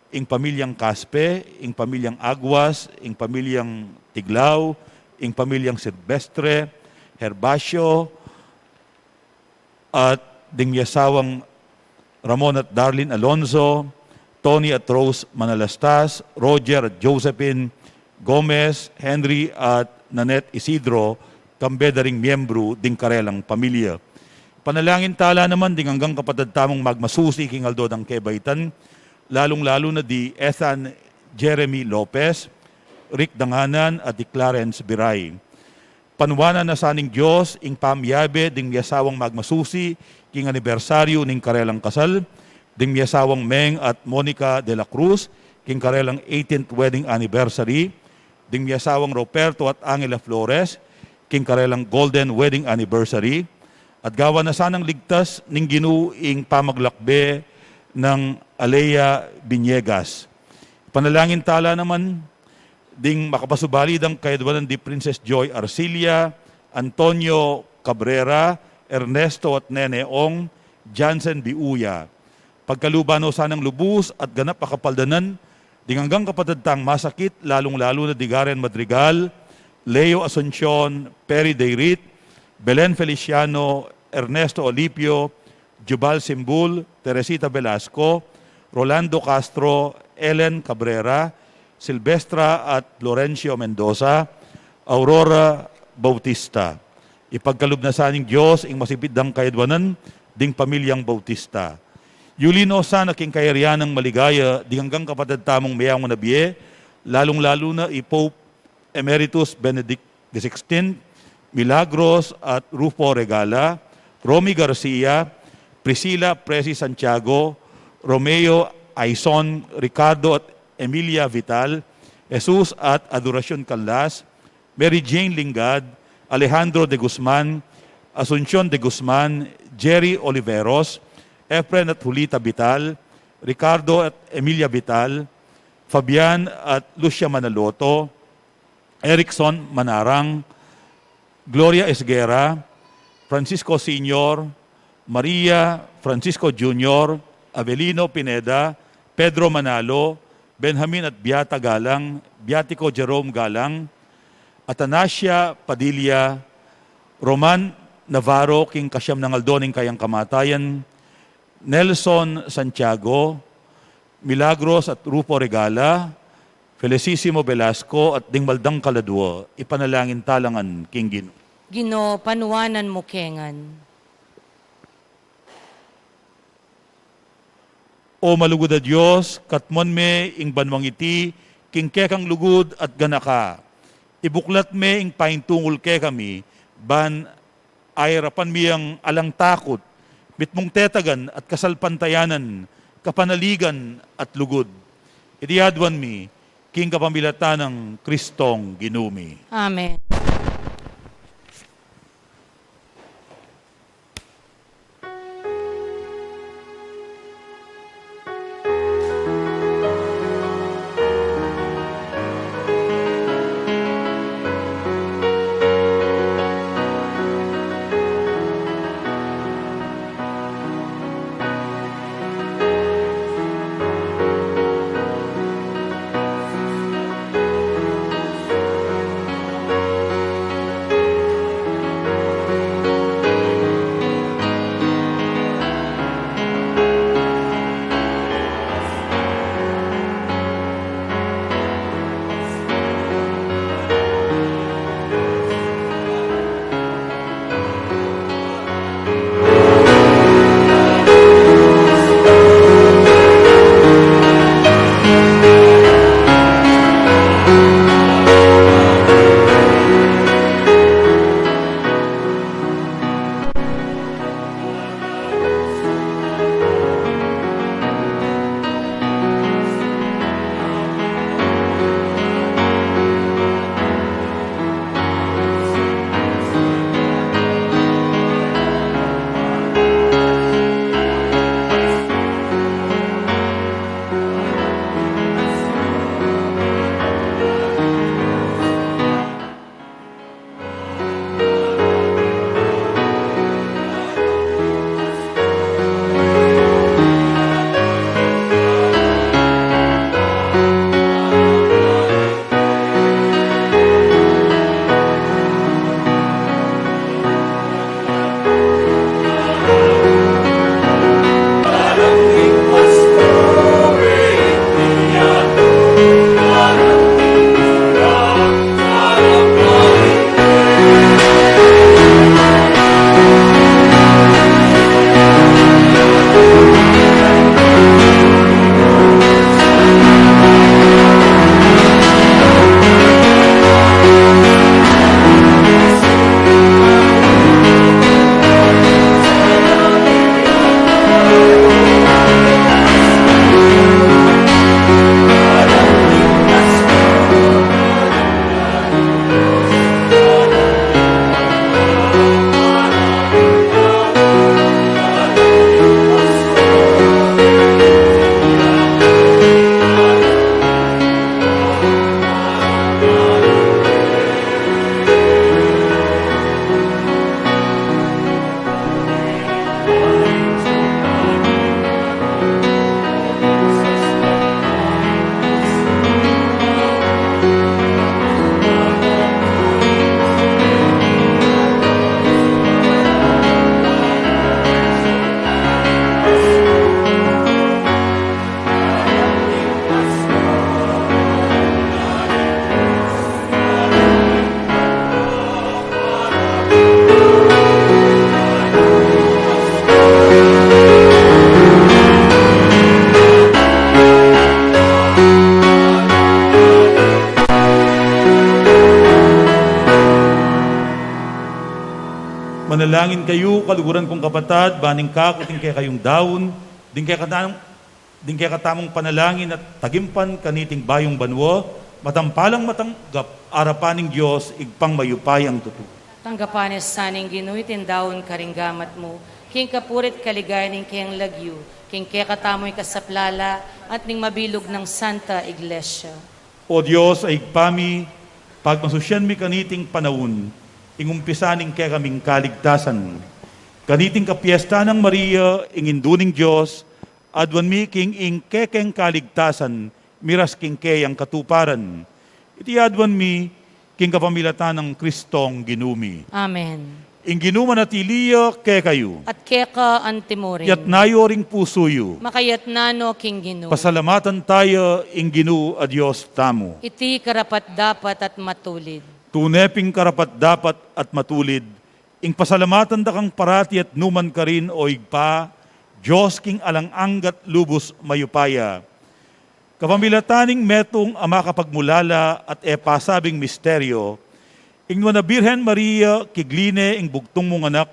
[SPEAKER 3] ing pamilyang Caspe, ing pamilyang Aguas, ing pamilyang Tiglaw, ing pamilyang Silvestre, Herbacio, at ding yasawang Ramon at Darlene Alonzo, Tony at Rose Manalastas, Roger at Josephine Gomez, Henry at Nanette Isidro, kambedaring miyembro ding karelang pamilya. Panalangin tala naman ding hanggang kapatid tamong magmasusi king aldo ng kebaitan, lalong-lalo na di Ethan Jeremy Lopez, Rick Danganan at di Clarence Biray. Panuwanan na saning Diyos ing pamyabe ding miyasawang magmasusi king anibersaryo ning karelang kasal, ding miyasawang Meng at Monica de la Cruz king karelang 18th wedding anniversary, ding miyasawang Roberto at Angela Flores king karelang golden wedding anniversary, at gawa na sanang ligtas ning Gino ing pamaglakbe ng Alea Biniegas. Panalangin tala naman ding makapasubali ang kaidwanan di Princess Joy Arcilia, Antonio Cabrera, Ernesto at Nene Ong, Jansen Biuya. Pagkalubano sanang lubus at ganap akapaldanan, ding hanggang kapatid tang masakit, lalong-lalo na di Garen Madrigal, Leo Asuncion, Perry Deirit, Belen Feliciano, Ernesto Olipio, Jubal Simbul, Teresita Velasco, Rolando Castro, Ellen Cabrera, Silvestra at Florencio Mendoza, Aurora Bautista. Ipagkalubnasan ng Diyos ing masipidang kayadwanan ding pamilyang Bautista. Yulino sa naking kayarian ng maligaya di hanggang kapatid tamong mayang nabiye, lalong-lalo na Pope Emeritus Benedict XVI, Milagros at Rufo Regala, Romy Garcia, Priscilla Presi Santiago, Romeo Aison, Ricardo at Emilia Vital, Jesus at Adoracion Caldas, Mary Jane Lingad, Alejandro de Guzman, Asuncion de Guzman, Jerry Oliveros, Efren at Julita Vital, Ricardo at Emilia Vital, Fabian at Lucia Manaloto, Erickson Manarang, Gloria Esguera, Francisco Senior, Maria Francisco Jr., Avelino Pineda, Pedro Manalo, Benjamin at Beata Galang, Beatico Jerome Galang, Atanasia Padilla, Roman Navarro, king kasyam ng aldoning kayang kamatayan, Nelson Santiago, Milagros at Rufo Regala, Felicissimo Velasco at Dingmaldang Kaladwo, ipanalangin talangan king Ginoo.
[SPEAKER 1] Ginoo, panuwanan mo kengan.
[SPEAKER 3] O malugod a Diyos, katmon me ing banwang iti, king kekang lugod at ganaka. Ibuklat me ing paintungol ke kami, ban ayrapan mi ang alang takot, bitmong tetagan at kasalpantayanan, kapanaligan at lugod. Itiadwan mi, king kapamilatan ng Kristong Ginumi.
[SPEAKER 1] Amen.
[SPEAKER 3] Manalangin kayo, kaluguran kong kapatad, baning kakuting kay kayong daon, din kay katamong panalangin at tagimpan kaniting bayong banwa, matampalang matanggap, arapaning Diyos, igpang mayupay ang tutu.
[SPEAKER 1] Tanggapanes saning ginuitin daon karinggamat mo, king kapurit kaligay ning kayang lagyu, king kaya katamoy kasaplala, at ning mabilog ng Santa Iglesia.
[SPEAKER 3] O Diyos, ay igpami, pagmasusyan mi kaniting panahon, ingumpisaning kaya kaming kaligtasan. Kaniting kapiesta ng Maria, inginduning Diyos, adwan mi king ing kekeng kaligtasan, miras king kayang katuparan. Iti adwan mi, king kapamilatan ng Kristong ginumi.
[SPEAKER 1] Amen.
[SPEAKER 3] Ing ginuman at iliya kay kayo,
[SPEAKER 1] At keka antimorin,
[SPEAKER 3] yat nayo ring pusoyo,
[SPEAKER 1] makayat nano king ginu.
[SPEAKER 3] pasalamatan tayo ing ginu a Diyos tamo.
[SPEAKER 1] Iti karapat dapat at matulid.
[SPEAKER 3] Tuneping karapat dapat at matulid, ing pasalamatan da kang parati at numan ka rin o igpa, Diyos king alang-anggat lubos mayupaya. Kapamilataning metong ama kapagmulala at pasabing misteryo, ing na Birhen Maria kigline ing bugtong mong anak,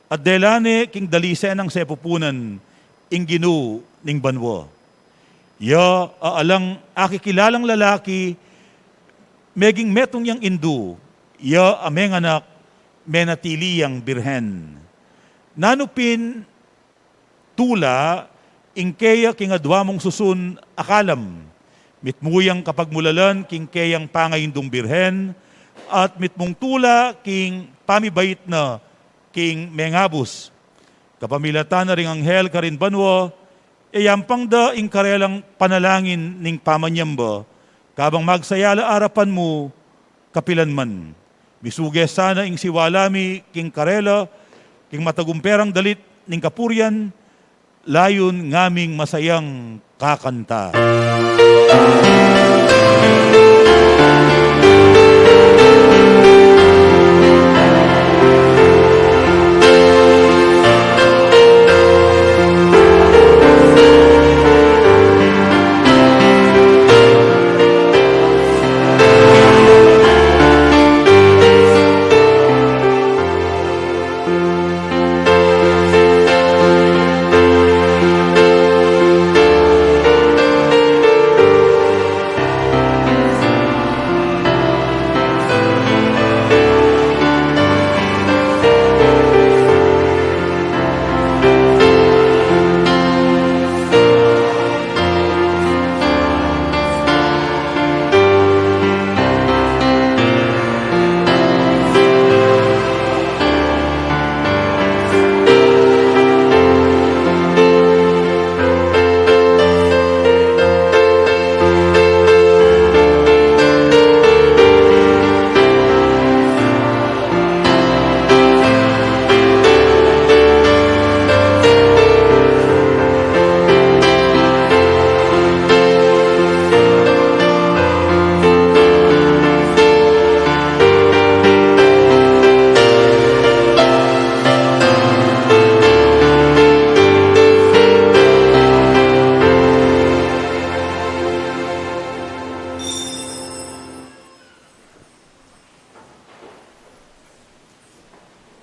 [SPEAKER 3] at delane king dalise ng sepupunan, ing ginu ning banwa. Ya aalang akikilalang lalaki, meging metong yang indu, ya ameng anak, menatili yang birhen. Nanupin, tula, ingkeya king adwa mong susun akalam, mitmuyang kapag mulalan king keyang pangayindong birhen, at mitmong tula king pamibait na king mengabus. Kapamilatan na ring anghel karin banwa, yampang da ing karelang panalangin ning pamanyamba, kabang magsayala arapan mo, kapilan man. Bisuge sana ing siwalami, king karela, king matagumperang dalit, ning kapuryan, layon ngaming masayang kakanta.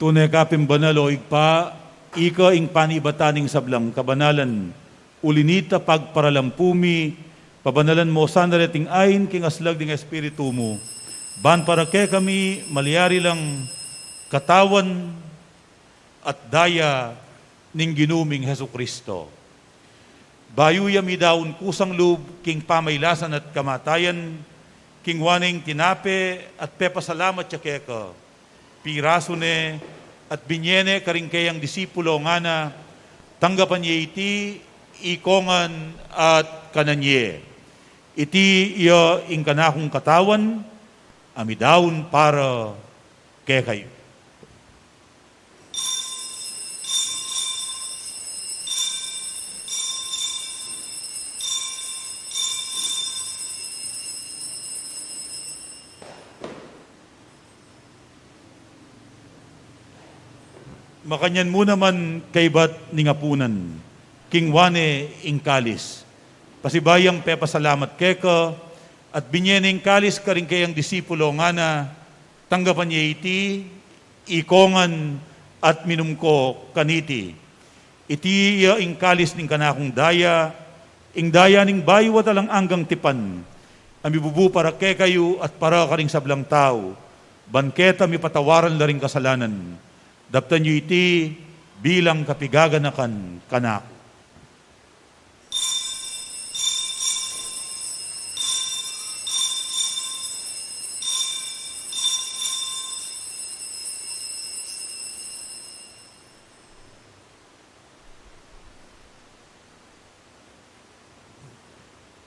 [SPEAKER 3] Tunay kapim banal o igpa, ika ing panibataning sablang kabanalan, ulinita pagparalampumi, pabanalan mo sandareting ayin king aslag ding espiritu mo. Ban para ke kami malyari lang katawan at daya ning ginuming Hesu Kristo. Bayuya mi daun kusang lub king pamaylasan at kamatayan, king waning tinape at pepasalamat siya keka. Piraso ne at binyene karingkayang disipulo nga na tanggapan niya iti ikongan at kananye. Iti iya ing kanakong katawan amidaon para kay kayo. Makanyan mo naman kaybat ni ngapunan, king wane ing kalis. Pasibayang pepasalamat keka, at binyening kalis ka rin kayang disipulo nga na, tanggapan niya iti, ikongan at minum ko kaniti. Iti ing kalis ning kanakong daya, ing daya ning bayo at alang anggang tipan, amibubu para ke kayo at para ka ring sablang tao, banketa mi patawaran la ring kasalanan, daptan nyo iti bilang kapigaganakan kanako.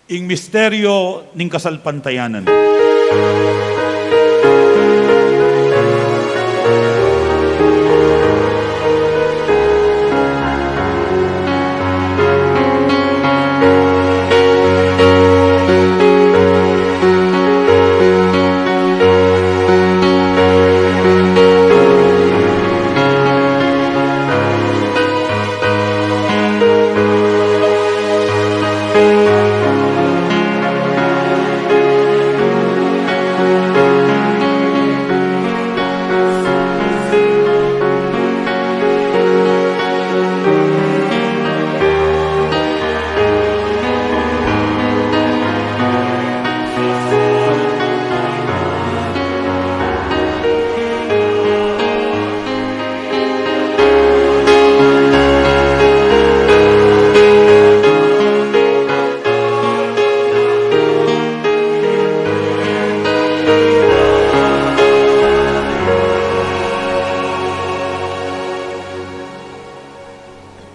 [SPEAKER 3] Ing misteryo ning kasalpantayanan.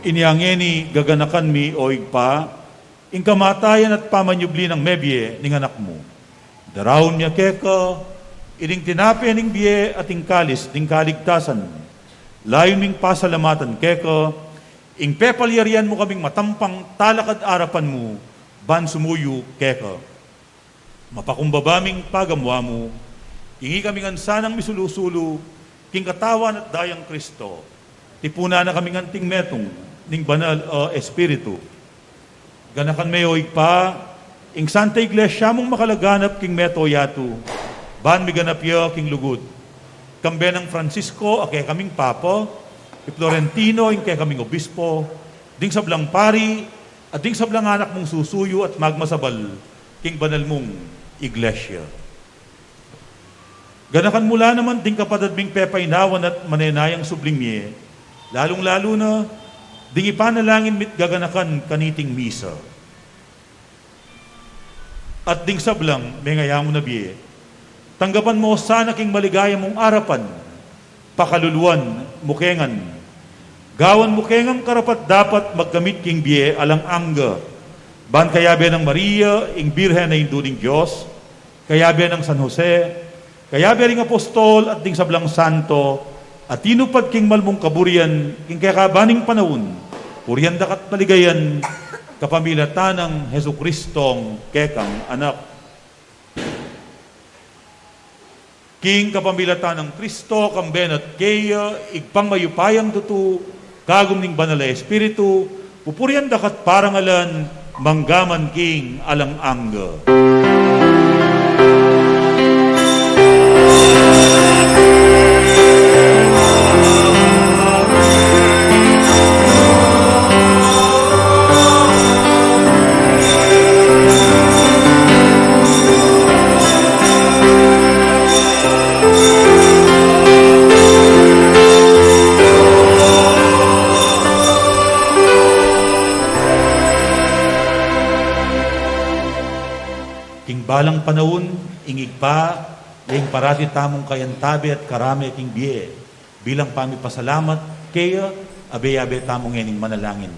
[SPEAKER 3] Iniangeni gaganakan mi o igpa, ing kamatayan at pamanyubli ng mebye ning anak mo. Darawon niya keka, ining tinapi ning biye at ing kalis ning kaligtasan. Layon ning pasalamatan keka, ing pepalyarian mo kaming matampang talakad arapan mo, ban sumuyo keka. Mapakumbabaming pagamwa mo, ingi kaming ansanang misulusulo, king katawan at dayang Kristo. Tipuna na kaming anting metong, ning banal o espiritu. Ganakan mayo igpa, ing Santa Iglesia mong makalaganap king meto yatu, ban mi ganap yo king lugod. Kambe ng Francisco, ake kaming papa, Florentino, ing kay kaming obispo, ding sablang pari, at ding sablang anak mong susuyo at magmasabal, king banal mong Iglesia. Ganakan mula naman ding kapadadming pepainawan at manenayang sublimye, lalong-lalo na, ding ipanalangin mit gaganakan kaniting misa. At ding sablang, may ngayamo na biye, tanggapan mo sana king maligaya mong arapan, pakaluluan, mukengan. Gawan mukengang karapat dapat magkamit king biye alang angga. Ban kayabe ng Maria, ing Birhen na induling Diyos, kayabe ng San Jose, kayabe ring apostol at ding sablang santo, at tinupad king malmong kaburian, king kakabaning panahon, purian dakat maligayan, kapamilatan ng Hesu Kristong kekang anak. King kapamilatan ng Kristo, kamben at kaya, igpang mayupayang tutu, kagum ning banal na espiritu, pupurian dakat parangalan, manggaman king alang angga. Balang panahon, ingig pa, ing parati tamong kayantabi at karami ating biye, bilang pamipasalamat, kaya abe-abe tamong yaning manalangin.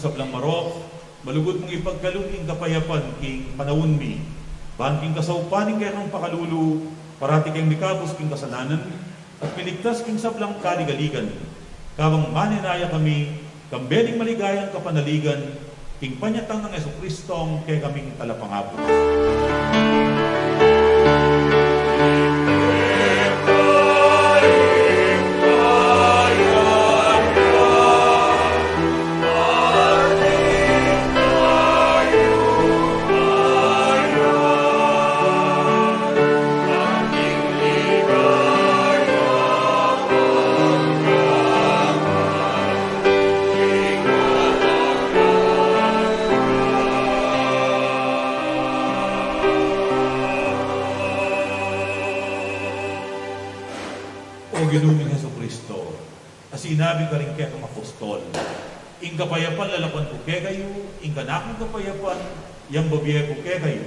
[SPEAKER 3] sablang marok, malugod mong ipagkalun ing kapayapan king panawon mi. Ban king kasaupaning kaya ng pakalulu, parati kang mikabos king kasalanan, at piligtas king sablang kaligaligan. Kabang maninaya kami, kambeling maligayang kapanaligan, king panyatang ng Jesucristong kaya kaming talapangabot. O Ginoong Jesucristo, asinabi ka rin kaya kang apostol. Ing kapayapan lalapan ko kaya kayo, ing kanakong kapayapan, yang babiya ko kaya kayo.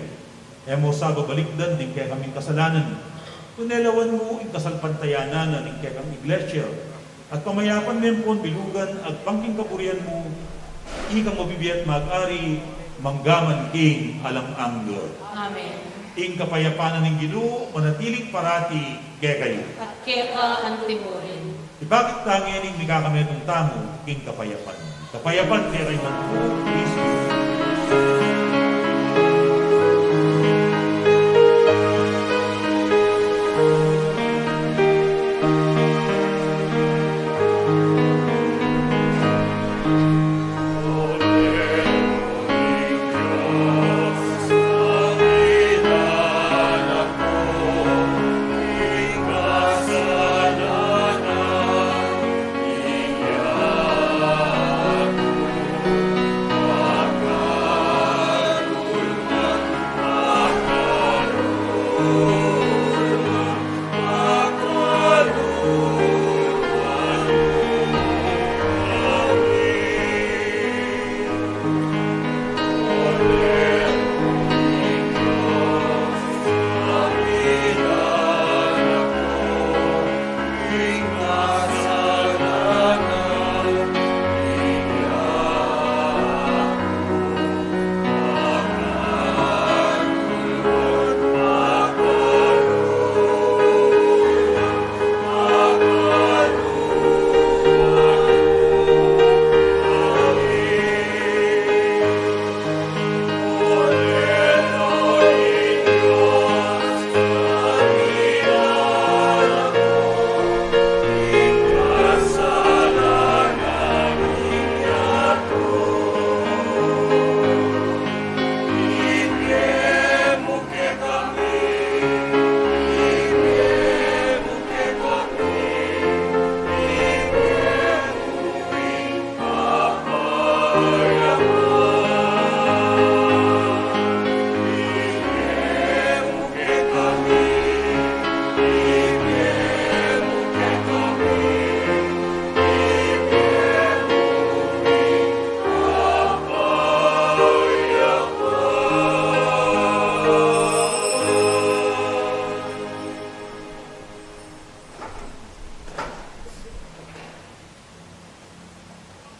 [SPEAKER 3] Emo sa babalikdan din kaya kaming kasalanan. Kunelawan mo ing kasalpantayanan ing kaya kang iglesia. At pamayapan mempon bilugan at pangking kapurian mo, ikang mabibiyat mag-ari, manggaman king alang anglo.
[SPEAKER 1] Amen.
[SPEAKER 3] Ing kapayapanan ng Ginoo, manatiling parati kaya kayo.
[SPEAKER 1] At kaya ka ang timurin.
[SPEAKER 3] Bakit tangin ing mikakametong tamo, king kapayapan? Kapayapan kaya kayo man po, Kristo.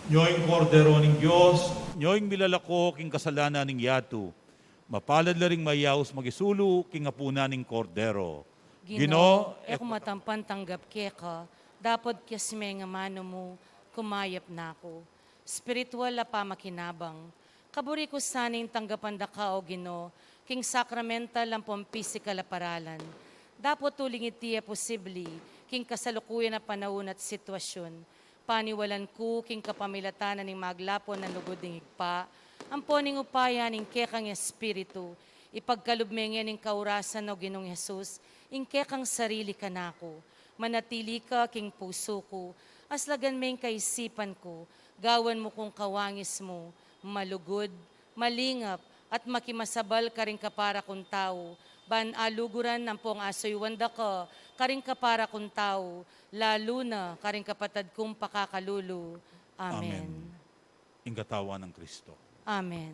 [SPEAKER 3] Nyoing kordero ning Diyos, nyoing milalako king kasalanan ning yatu. Mapalad la ring mayaos magisulu king apuna ning kordero.
[SPEAKER 1] Ginoo, eko matampan tanggap keka, dapat kiasme nga mano mo, kumayap na ako. Spiritual la pa makinabang. Kaburi ko saning tanggapan da ka o Ginoo, king sacramental ang pong physical aparalan. Dapat tuling itiya posibli, king kasalukuyan na panahon at sitwasyon. Paniwalan ko king kapamilatanan ning maglapon ng lugod ng higpa, ang poning upaya ning kekang espiritu, ipagkalubmengen ning kaurasan o Ginoong Jesus, ing kekang sarili ka nako, manatili ka king puso ko, aslagan meng kaisipan ko, gawan mo kong kawangis mo, malugod, malingap, at makimasabal ka rin kapara kong tao, ban aluguran ng pong asoy wanda ka, karing kapara kong tao, lalo na karing kapatad kong pakakalulu. Amen.
[SPEAKER 3] Ing katawa ng Kristo.
[SPEAKER 1] Amen.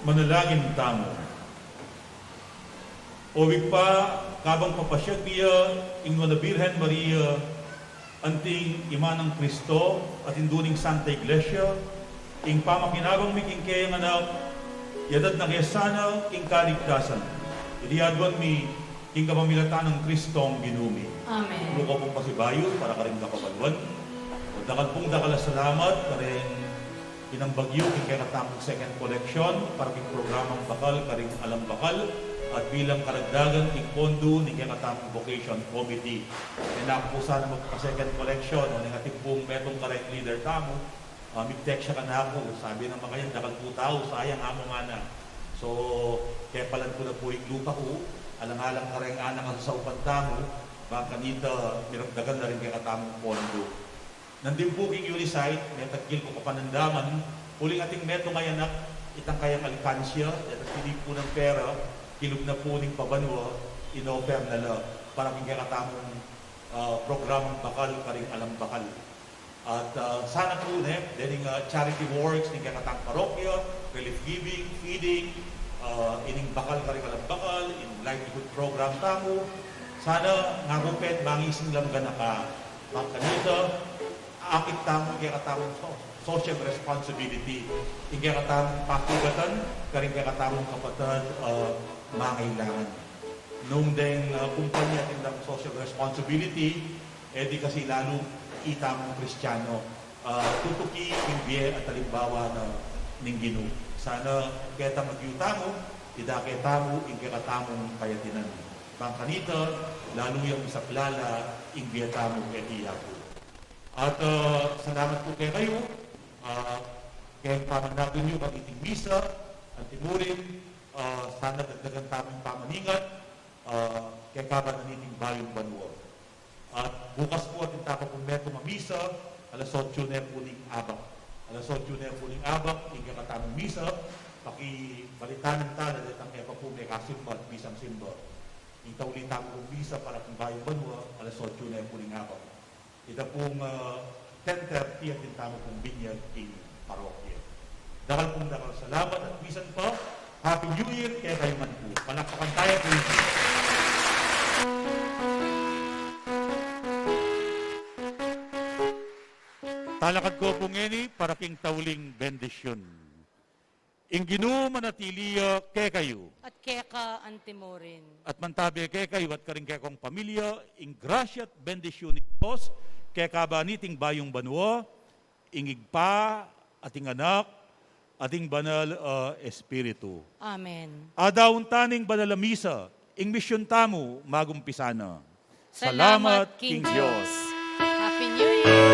[SPEAKER 3] Manalangin tamo. Owi pa, kabang papasyag niya, ingno na Birhen Maria, anting ima ng Kristo, at induning Santa Iglesia, ing pamakinabang miking kayang anak, yadad na kaya sana, king kaligtasan. Iliadwan mi, king kapamilatan ng Kristong ginumi.
[SPEAKER 1] Amen.
[SPEAKER 3] Luko pong pasibayo, para ka rin nakabalwan. Dakal pong dakala salamat, ka rin pinambagyo, king kaya katapong second collection, para king programang bakal, ka rin alam bakal, at bilang karagdagan, king pondo, ni kaya katapong vocation committee. Kaya po sana magpa-second collection, o nga pong metong karek leader tamo, migtek siya ka na ako, sabi ng mga yan, dakal po tao, sayang amo nga na. So, kaya palan ko na po yung lupa ko, alang-alang ka rin anak ang sa upan tamo, baka kanita, miragdagan na rin kaya katamong pondo. Nandun po king Unisite, may tagkil ko kapanandaman, huling ating meto ngayon na itang kayang alkansya, at hindi po ng pera, kilog na po ng pabanwa, inoper na la, para king kaya katamong programang bakal, karing alam bakal. At sana po, dening charity works, ning kaya katamong parokya, relief giving, feeding, ining bakal, karing alam bakal, in livelihood program tamo, sana nga gupet, mangising lang ka na ka, kanita, akit tamo kaya katamong social responsibility. Yung kaya katamong pakugatan, karing kaya katamong kapatid, mangailangan. Nung ding kumpanya tindang social responsibility, di kasi lalo itamong Kristiyano. Tutuki, kimbiye at talimbawa na ninggino. Sana kaya tamang magyutamo, ida kaya tamo, yung kaya katamong kayatinan. Bangkanita, lalo yung isaklala, ingbiya tamo kaya tiyapo. At salamat po kayo. Kaya pamanagin nyo magiting misa at timurin. Sana dagdagan tamang pamaningat. Kaya kaba naniting bayong banwa. At bukas po ating taka pong meto mamisa. Alas 8 na po ning abak. Alas 8 na po ning abak. Ing katamang misa. Pakibalitan ng tala at ang epa po may kasimba at bisang simba. Ing taulitan po misa para kung bayong banwa. Alas 8 na po ning abak. Ito pong 10:30 at din tamo pong binyag king parokya. Dakal salamat at bisan po. Happy New Year kaya kayo man po. Palakpakan tayo po. Talakad ko po ngeni para king tauling bendisyon. Inginu manatiliya kay kayo.
[SPEAKER 1] At keka antimorin.
[SPEAKER 3] At mantabi kay kayo at karing kay kong pamilya, ing grasya at bendisyon ni Diyos, kaya kabaniting bayong banwa, ingig pa, ating anak, ating banal espiritu.
[SPEAKER 1] Amen.
[SPEAKER 3] Adawon taning banal misa, ing misyon tamo, magumpisana. Salamat, King Diyos.
[SPEAKER 1] Happy New Year!